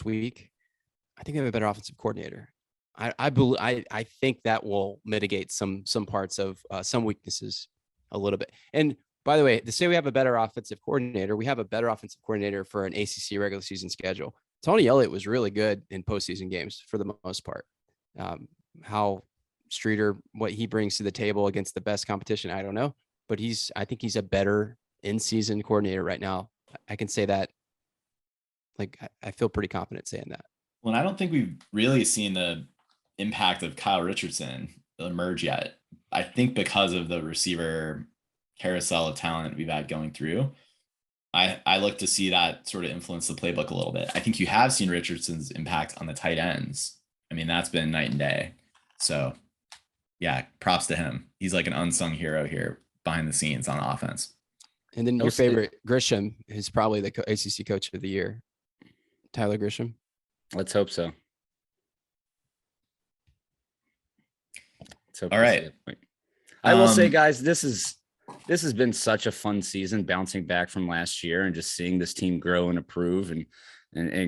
week. I think we have a better offensive coordinator. I think that will mitigate some parts of some weaknesses a little bit. And by the way, to say we have a better offensive coordinator, we have a better offensive coordinator for an ACC regular season schedule. Tony Elliott was really good in postseason games for the most part. How Streeter, what he brings to the table against the best competition, I don't know, but I think he's a better in-season coordinator right now. I can say that. Like, I feel pretty confident saying that. Well, I don't think we've really seen the impact of Kyle Richardson emerge yet. I think because of the receiver carousel of talent we've had going through, I look to see that sort of influence the playbook a little bit. I think you have seen Richardson's impact on the tight ends. I mean, that's been night and day. So yeah, props to him. He's like an unsung hero here behind the scenes on offense. And then your favorite, Grisham, is probably the ACC coach of the year. Tyler Grisham. Let's hope so. All right. I will say, guys, this has been such a fun season, bouncing back from last year and just seeing this team grow and improve and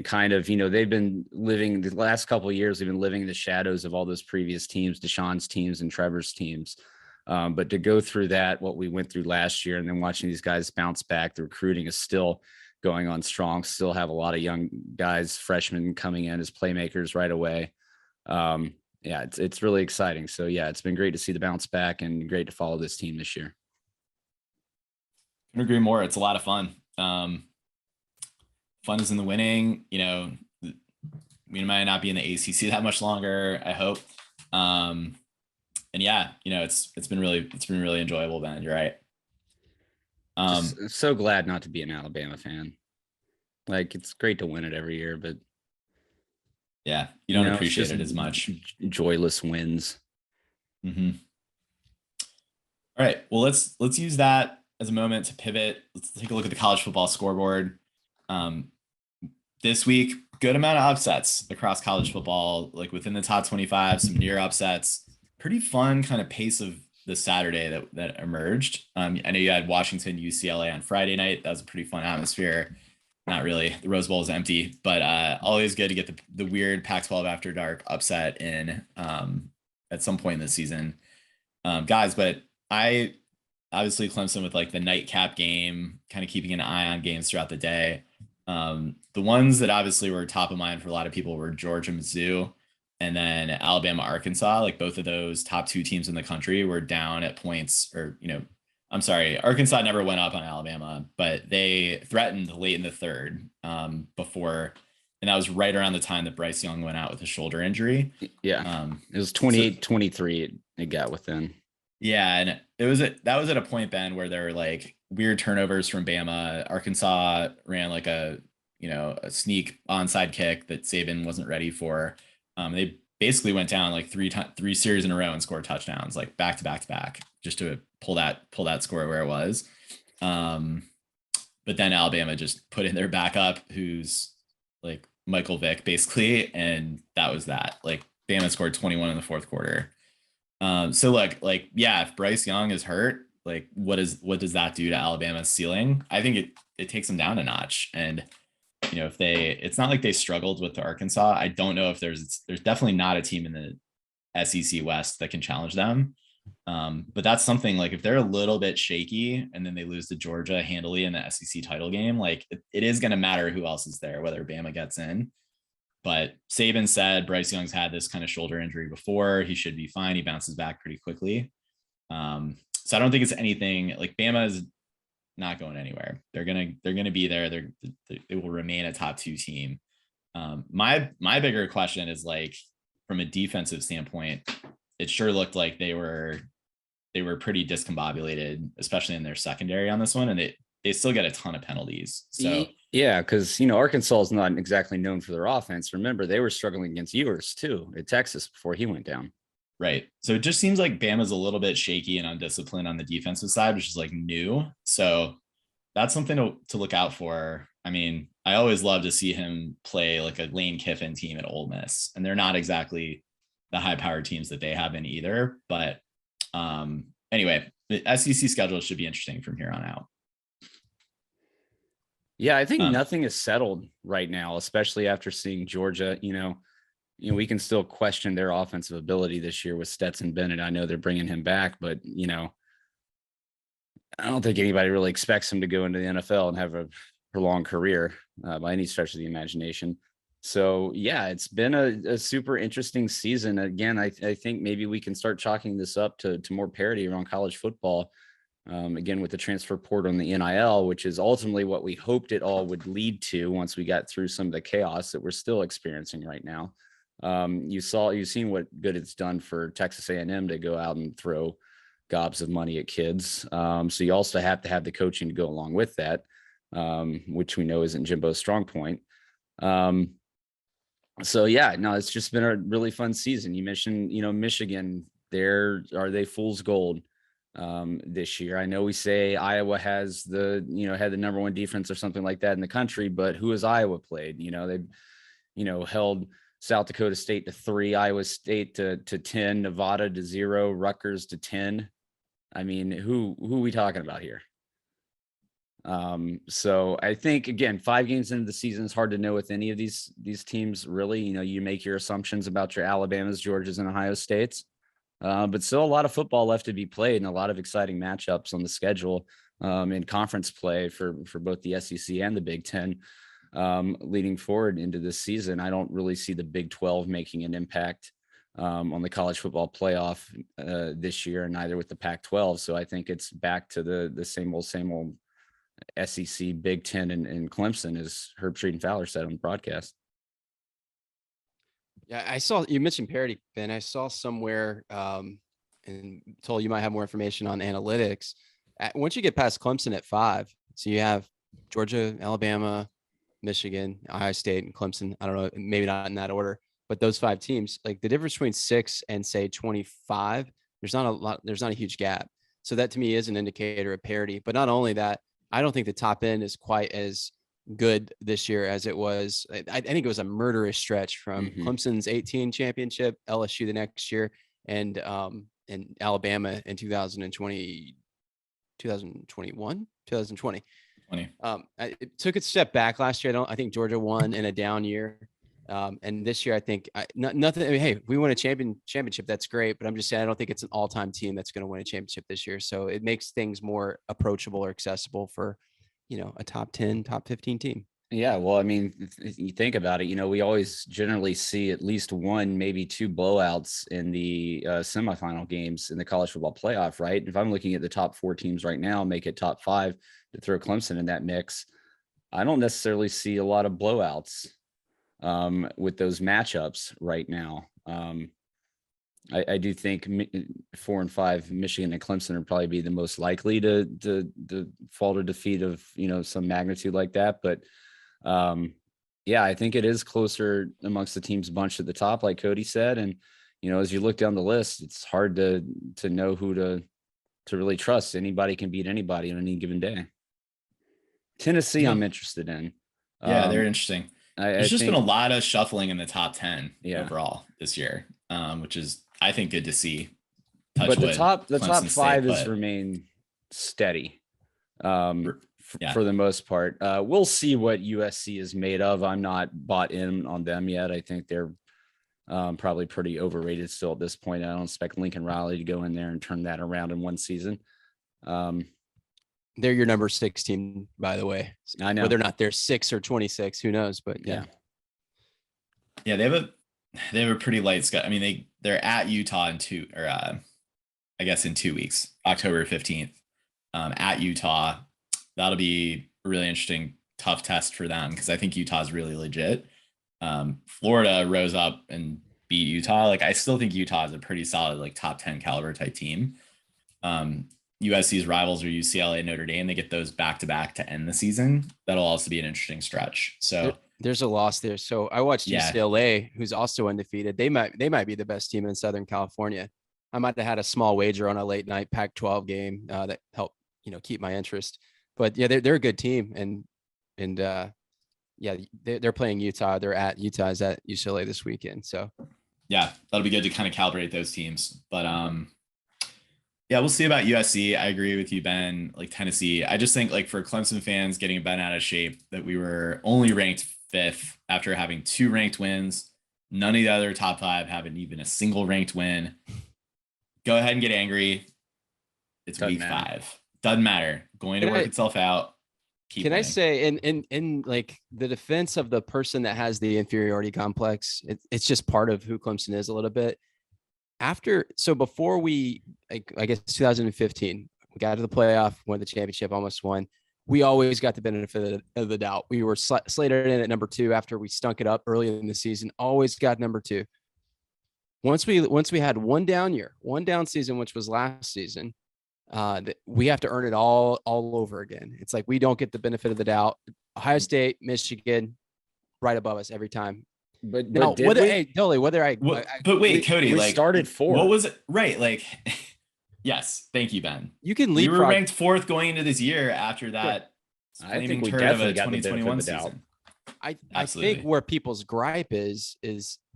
kind of, they've been living the last couple of years, they've been living in the shadows of all those previous teams, Deshaun's teams and Trevor's teams. But to go through that, what we went through last year, and then watching these guys bounce back, the recruiting is still going on strong, still have a lot of young guys, freshmen coming in as playmakers right away. Yeah, it's really exciting. So yeah, it's been great to see the bounce back and great to follow this team this year. Couldn't agree more. It's a lot of fun. Fun is in the winning. We might not be in the ACC that much longer, I hope. And yeah, it's been really enjoyable, Ben. You're right. Just so glad not to be an Alabama fan. Like, it's great to win it every year, but yeah, you don't appreciate it as much. Joyless wins. Mm-hmm. All right. Well, let's use that as a moment to pivot. Let's take a look at the college football scoreboard. This week, good amount of upsets across college football, like within the top 25, some near upsets. Pretty fun kind of pace of the Saturday that emerged. I know you had Washington, UCLA on Friday night. That was a pretty fun atmosphere. Not really. The Rose Bowl is empty, but always good to get the weird Pac-12 after dark upset in at some point in the season. Guys, but I obviously Clemson with like the nightcap game, kind of keeping an eye on games throughout the day. The ones that obviously were top of mind for a lot of people were Georgia, Mizzou, and then Alabama, Arkansas. Like both of those top two teams in the country were down at points, or I'm sorry, Arkansas never went up on Alabama, but they threatened late in the third before, and that was right around the time that Bryce Young went out with a shoulder injury. Yeah, it was 28-23 it got within. Yeah, and that was at a point, Ben, where there were like weird turnovers from Bama. Arkansas ran like a sneak onside kick that Saban wasn't ready for. They basically went down like three series in a row and scored touchdowns, like back to back, just to pull that score where it was. But then Alabama just put in their backup, who's like Michael Vick basically, and that was that. Like Bama scored 21 in the fourth quarter. So like yeah, if Bryce Young is hurt, like what does that do to Alabama's ceiling? I think it takes them down a notch. And if it's not like they struggled with Arkansas. I don't know if there's definitely not a team in the SEC West that can challenge them. But that's something, like if they're a little bit shaky and then they lose to Georgia handily in the SEC title game, like it is going to matter who else is there, whether Bama gets in. But Saban said Bryce Young's had this kind of shoulder injury before. He should be fine. He bounces back pretty quickly. So I don't think it's anything like Bama is not going anywhere. They're gonna be there. They will remain a top two team. My bigger question is, like, from a defensive standpoint, it sure looked like they were pretty discombobulated, especially in their secondary on this one. And they still get a ton of penalties. So yeah, because Arkansas is not exactly known for their offense. Remember, they were struggling against Ewers too at Texas before he went down. right. So it just seems like Bama's a little bit shaky and undisciplined on the defensive side, which is like new. So that's something to look out for. I mean, I always love to see him play like a Lane Kiffin team at Ole Miss, and they're not exactly the high-powered teams that they have in either. But anyway, the SEC schedule should be interesting from here on out. Yeah, I think nothing is settled right now, especially after seeing Georgia. We can still question their offensive ability this year with Stetson Bennett. I know they're bringing him back, but I don't think anybody really expects him to go into the NFL and have a prolonged career by any stretch of the imagination. So yeah, it's been a super interesting season. Again, I think maybe we can start chalking this up to more parity around college football. Again, with the transfer portal and the NIL, which is ultimately what we hoped it all would lead to once we got through some of the chaos that we're still experiencing right now. You've seen what good it's done for Texas A&M to go out and throw gobs of money at kids. So you also have to have the coaching to go along with that, which we know isn't Jimbo's strong point. So yeah, no, it's just been a really fun season. You mentioned, Michigan, are they fool's gold this year? I know we say Iowa has had the number one defense or something like that in the country, but who has Iowa played? They held South Dakota State to 3, Iowa State to 10, Nevada to 0, Rutgers to 10. I mean, who are we talking about here? So I think, again, 5 games into the season, it's hard to know with any of these teams, really. You make your assumptions about your Alabamas, Georgias, and Ohio States. But still a lot of football left to be played and a lot of exciting matchups on the schedule in conference play for both the SEC and the Big Ten leading forward into this season. I don't really see the Big 12 making an impact on the college football playoff this year, and neither with the Pac-12. So I think it's back to the same old SEC, Big Ten, and Clemson, as Herb Street and Fowler said on the broadcast. Yeah, I saw you mentioned parity, Ben. I saw somewhere and told you might have more information on analytics. Once you get past Clemson at 5, so you have Georgia, Alabama, Michigan, Ohio State, and Clemson. I don't know, maybe not in that order, but those 5 teams, like the difference between 6 and say 25, there's not a huge gap. So that to me is an indicator of parity. But not only that, I don't think the top end is quite as good this year as it was. I think it was a murderous stretch from Clemson's 18 championship, LSU the next year, and Alabama in 2020. It took a step back last year. I think Georgia won in a down year. And this year, I think nothing. I mean, hey, we won a championship. That's great. But I'm just saying, I don't think it's an all-time team that's going to win a championship this year. So it makes things more approachable or accessible for, a top 10, top 15 team. Yeah. Well, I mean, you think about it, we always generally see at least 1, maybe 2 blowouts in the semifinal games in the college football playoff, right? If I'm looking at the top 4 teams right now, make it top 5 to throw Clemson in that mix, I don't necessarily see a lot of blowouts with those matchups right now. I do think 4 and 5, Michigan and Clemson would probably be the most likely to fall to defeat of, some magnitude like that. But yeah, I think it is closer amongst the teams bunched at the top, like Cody said. And, as you look down the list, it's hard to know who to really trust. Anybody can beat anybody on any given day. Tennessee, I'm interested in. Yeah, they're interesting. There's just been a lot of shuffling in the top 10 overall this year, which is, I think, good to see. But the top 5 has remained steady for the most part. We'll see what USC is made of. I'm not bought in on them yet. I think they're probably pretty overrated still at this point. I don't expect Lincoln Riley to go in there and turn that around in one season. They're your number 6 team, by the way. I know. Whether or not they're 6 or 26, who knows? But yeah, they have a pretty light schedule. I mean, they're at Utah in 2 weeks, October 15th, at Utah. That'll be a really interesting, tough test for them because I think Utah's really legit. Florida rose up and beat Utah. Like, I still think Utah is a pretty solid, like, top 10 caliber type team. USC's rivals are UCLA, Notre Dame. They get those back to back to end the season. That'll also be an interesting stretch. So there's a loss there. So I watched yeah. UCLA, who's also undefeated. They might be the best team in Southern California. I might have had a small wager on a late night Pac-12 game that helped, keep my interest. But yeah, they're a good team, and yeah, they're playing Utah. They're at Utah's at UCLA this weekend. So yeah, that'll be good to kind of calibrate those teams. But yeah, we'll see about USC. I agree with you, Ben. Like Tennessee, I just think like for Clemson fans getting bent out of shape that we were only ranked 5th after having 2 ranked wins. None of the other top 5 having even a single ranked win. Go ahead and get angry. It's week 5. Doesn't matter. Going to work itself out. Keep winning. I say in like the defense of the person that has the inferiority complex, it's just part of who Clemson is a little bit. Before we, I guess 2015, we got to the playoff, won the championship, almost won. We always got the benefit of the doubt. We were slated in at number 2 after we stunk it up early in the season. Always got number 2. Once we had one down season, which was last season, we have to earn it all over again. It's like we don't get the benefit of the doubt. Ohio State, Michigan, right above us every time. But now, whether wait, Cody, we like started 4. What was it? Right, like yes, thank you, Ben. You can leave. We were ranked 4th going into this year after that. I think we definitely got the 2021 season. I think where people's gripe is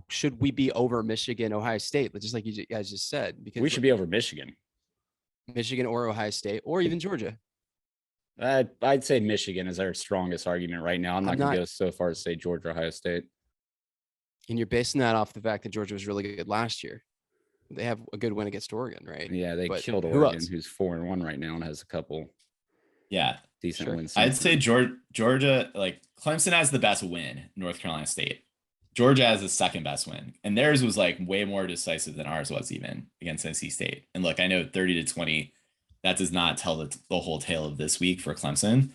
should we be over Michigan, Ohio State? But just like you guys just said, because we should be over Michigan or Ohio State, or even Georgia. I'd say Michigan is our strongest argument right now. I'm not going to go so far as to say Georgia, Ohio State. And you're basing that off the fact that Georgia was really good last year. They have a good win against Oregon, right? Yeah, they killed Oregon, who's 4-1 right now and has a couple decent wins. I'd say Georgia, like Clemson has the best win, North Carolina State. Georgia has the second best win, and theirs was like way more decisive than ours was even against NC State. And look, I know 30-20, that does not tell the whole tale of this week for Clemson.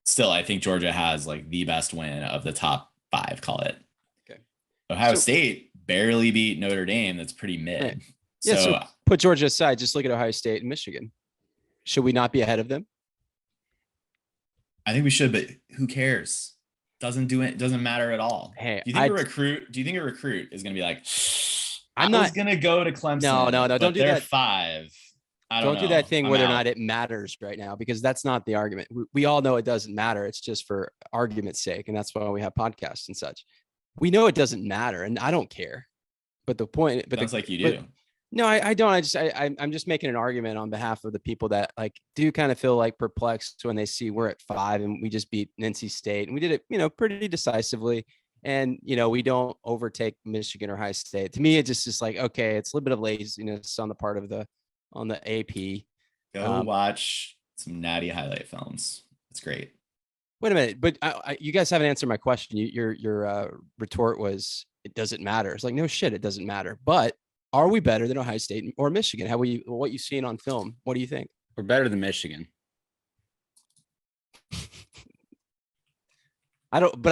Still, I think Georgia has like the best win of the top 5, call it. Okay. Ohio State barely beat Notre Dame. That's pretty mid. Right. Yeah, so put Georgia aside. Just look at Ohio State and Michigan. Should we not be ahead of them? I think we should, but who cares? Doesn't matter at all. Hey, do you think a recruit is going to be like, I was going to go to Clemson? No, don't do that. 5. Don't do that thing whether or not it matters right now, because that's not the argument. We all know it doesn't matter. It's just for argument's sake. And that's why we have podcasts and such. We know it doesn't matter, and I don't care. But the point, sounds like you do. No, I don't. I'm just making an argument on behalf of the people that like do kind of feel like perplexed when they see we're at 5 and we just beat NC State, and we did it, pretty decisively. And, we don't overtake Michigan or Ohio State. To me, it just is like, okay, it's a little bit of laziness on the part of the AP. Go watch some natty highlight films. It's great. Wait a minute, but you guys haven't answered my question. Your retort was, it doesn't matter. It's like, no shit, it doesn't matter. But are we better than Ohio State or Michigan? What you've seen on film? What do you think? We're better than Michigan. I don't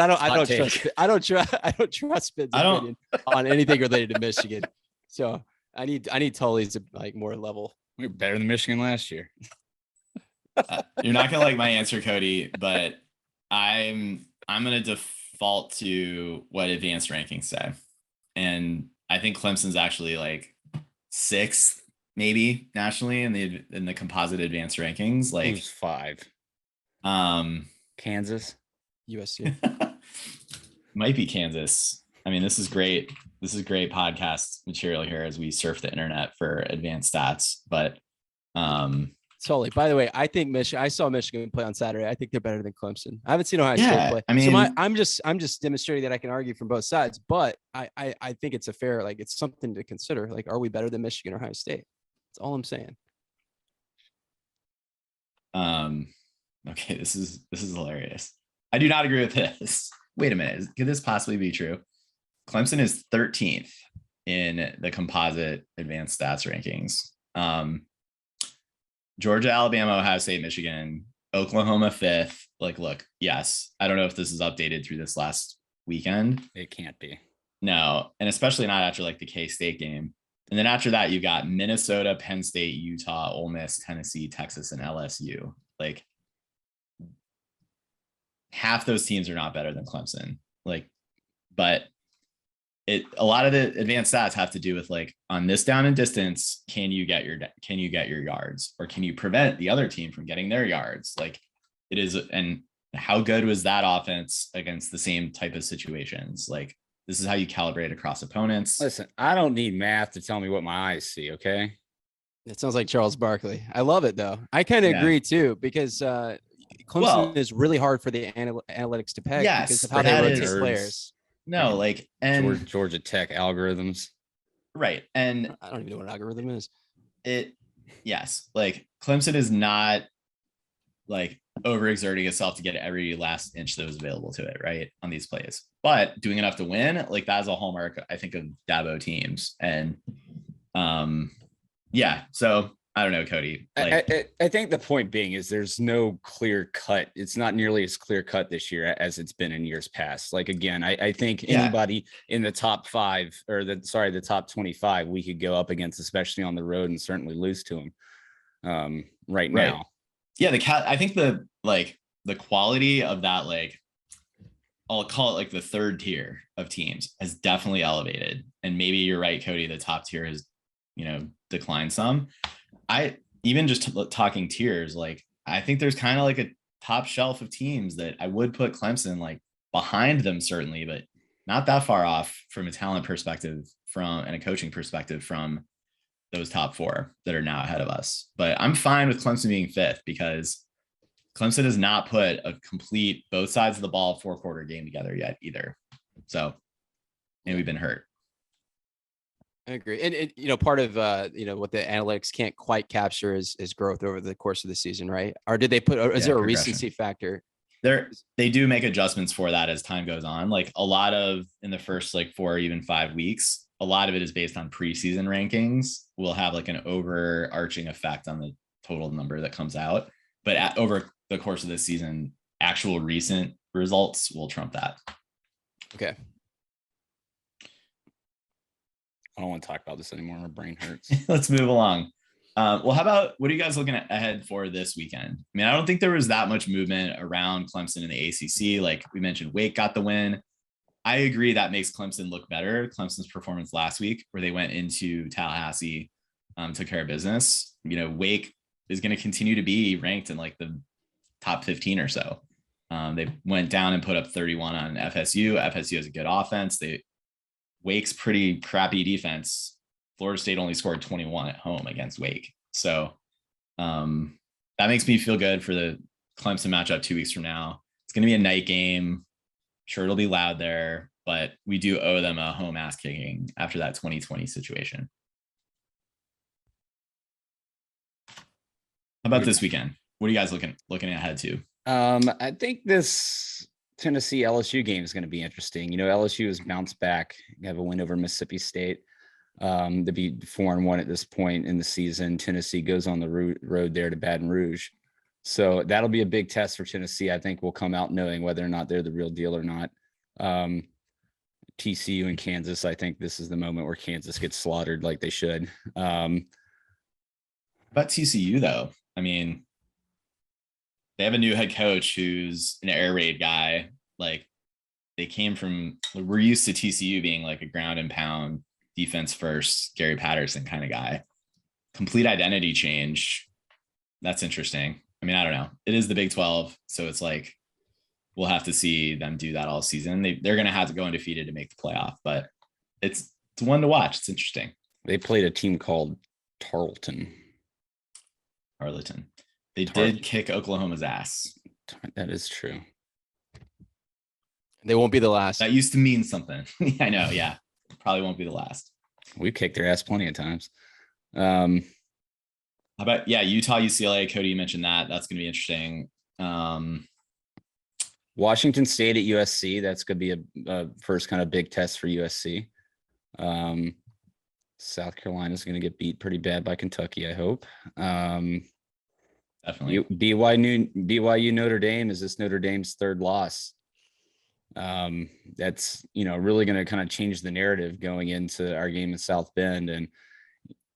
trust Spid's opinion on anything related to Michigan. So I need Tully's like more level. We were better than Michigan last year. You're not gonna like my answer, Cody, but I'm gonna default to what advanced rankings say, and I think Clemson's actually like 6th, maybe nationally in the composite advanced rankings. Like who's 5? Kansas, USC, might be Kansas. I mean, this is great. This is great podcast material here as we surf the internet for advanced stats. But Sully, by the way, I think I saw Michigan play on Saturday. I think they're better than Clemson. I haven't seen Ohio State play. I mean, so I'm just demonstrating that I can argue from both sides, but I think it's a fair, like, it's something to consider. Like, are we better than Michigan or Ohio State? That's all I'm saying. Okay, this is hilarious. I do not agree with this. Wait a minute. Could this possibly be true? Clemson is 13th in the composite advanced stats rankings. Georgia, Alabama, Ohio State, Michigan, Oklahoma 5th. Like, look, yes. I don't know if this is updated through this last weekend. It can't be. No, and especially not after like the K-State game. And then after that, you got Minnesota, Penn State, Utah, Ole Miss, Tennessee, Texas, and LSU. Like half those teams are not better than Clemson. Like, but a lot of the advanced stats have to do with like on this down and distance, can you get your yards, or can you prevent the other team from getting their yards? Like it is, and how good was that offense against the same type of situations? Like this is how you calibrate across opponents. Listen, I don't need math to tell me what my eyes see. Okay. It sounds like Charles Barkley. I love it though. I kind of agree too, because Clemson is really hard for the analytics to peg because of how they rotate players. No, like, and Georgia Tech algorithms. Right. And I don't even know what an algorithm is. Yes. Like Clemson is not like overexerting itself to get every last inch that was available to it, right, on these plays, but doing enough to win, like that's a hallmark, I think, of Dabo teams. And yeah, so I don't know, Cody. Like, I think the point being is there's no clear cut. It's not nearly as clear cut this year as it's been in years past. Like, again, I think anybody in the top 5 or the top 25, we could go up against, especially on the road, and certainly lose to them right now. Yeah. I think the quality of that, like, I'll call it like the third tier of teams has definitely elevated. And maybe you're right, Cody, the top tier has, declined some. I even just talking tiers, like I think there's kind of like a top shelf of teams that I would put Clemson like behind them, certainly, but not that far off from a talent perspective and a coaching perspective from those top 4 that are now ahead of us. But I'm fine with Clemson being 5th because Clemson has not put a complete both sides of the ball 4-quarter game together yet either. So, and we've been hurt. I agree. And part of, what the analytics can't quite capture is growth over the course of the season, right? Or did they is there a recency factor? They do make adjustments for that as time goes on. Like a lot of in the first 4 or even 5 weeks, a lot of it is based on preseason rankings. We'll have like an overarching effect on the total number that comes out. But over the course of this season, actual recent results will trump that. Okay. I don't want to talk about this anymore. My brain hurts. Let's move along. Well, how about what are you guys looking ahead for this weekend? I mean, I don't think there was that much movement around Clemson in the ACC. Like we mentioned, Wake got the win. I agree that makes Clemson look better. Clemson's performance last week, where they went into Tallahassee, took care of business. Wake is going to continue to be ranked in like the top 15 or so. They went down and put up 31 on FSU. FSU has a good offense. Wake's pretty crappy defense. Florida State only scored 21 at home against Wake. So that makes me feel good for the Clemson matchup 2 weeks from now. It's going to be a night game. Sure, it'll be loud there, but we do owe them a home ass kicking after that 2020 situation. How about this weekend? What are you guys looking ahead to? I think this Tennessee LSU game is going to be interesting. LSU has bounced back. They have a win over Mississippi State. To be 4-1 at this point in the season. Tennessee goes on the road there to Baton Rouge. So that'll be a big test for Tennessee. I think we'll come out knowing whether or not they're the real deal or not. TCU and Kansas, I think this is the moment where Kansas gets slaughtered like they should. About TCU, though, I mean, they have a new head coach who's an air raid guy. Like we're used to TCU being like a ground and pound defense first, Gary Patterson kind of guy. Complete identity change. That's interesting. I mean, I don't know. It is the Big 12. So it's like, we'll have to see them do that all season. They're going to have to go undefeated to make the playoff, but it's one to watch. It's interesting. They played a team called Tarleton. They did kick Oklahoma's ass. That is true. They won't be the last. That used to mean something. I know. Yeah. Probably won't be the last. We've kicked their ass plenty of times. How about, Utah, UCLA, Cody, you mentioned that. That's going to be interesting. Washington State at USC. That's going to be a first kind of big test for USC. South Carolina is going to get beat pretty bad by Kentucky, I hope. Definitely. BYU Notre Dame. Is this Notre Dame's third loss? That's really going to kind of change the narrative going into our game in South Bend. And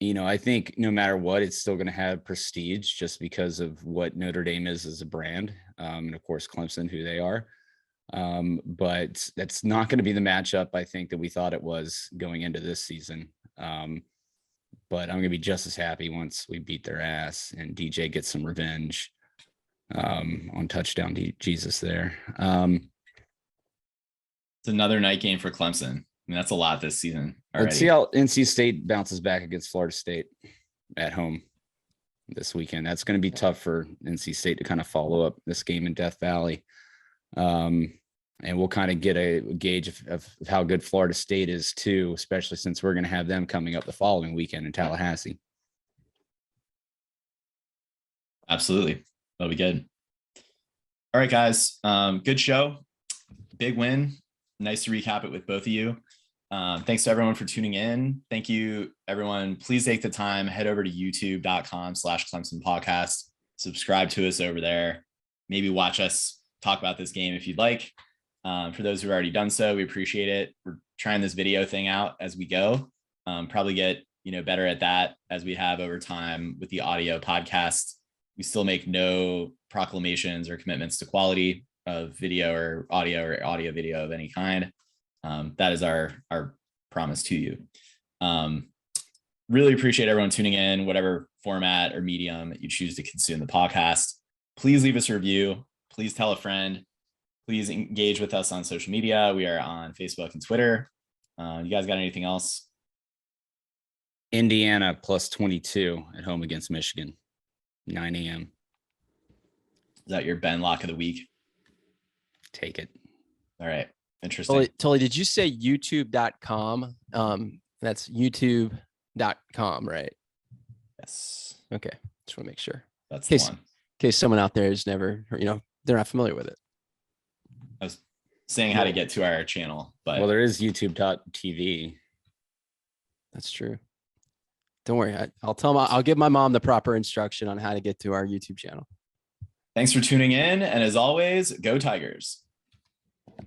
I think no matter what, it's still going to have prestige just because of what Notre Dame is as a brand. And of course, Clemson, who they are. But that's not going to be the matchup I think that we thought it was going into this season. But I'm going to be just as happy once we beat their ass and DJ gets some revenge on touchdown Jesus there. It's another night game for Clemson. I mean, that's a lot this season already. Let's see how NC State bounces back against Florida State at home this weekend. That's going to be tough for NC State to kind of follow up this game in Death Valley. And we'll kind of get a gauge of how good Florida State is too, especially since we're going to have them coming up the following weekend in Tallahassee. Absolutely. That'll be good. All right, guys. Good show. Big win. Nice to recap it with both of you. Thanks to everyone for tuning in. Thank you, everyone. Please take the time, head over to youtube.com/Clemson Pawcast. Subscribe to us over there. Maybe watch us talk about this game if you'd like. For those who've already done so, we appreciate it. We're trying this video thing out as we go. Probably get better at that as we have over time with the audio podcast. We still make no proclamations or commitments to quality of video or audio video of any kind. That is our promise to you. Really appreciate everyone tuning in, whatever format or medium you choose to consume the podcast. Please leave us a review. Please tell a friend. Please engage with us on social media. We are on Facebook and Twitter. You guys got anything else? Indiana +22 at home against Michigan, 9 a.m. Is that your Ben lock of the week? Take it. All right. Interesting. Tully, did you say youtube.com? That's youtube.com, right? Yes. Okay. Just want to make sure. That's the one. In case someone out there is never, they're not familiar with it. I was saying how to get to our channel, but well, there is youtube.tv. That's true. Don't worry. I'll give my mom the proper instruction on how to get to our YouTube channel. Thanks for tuning in. And as always, go Tigers.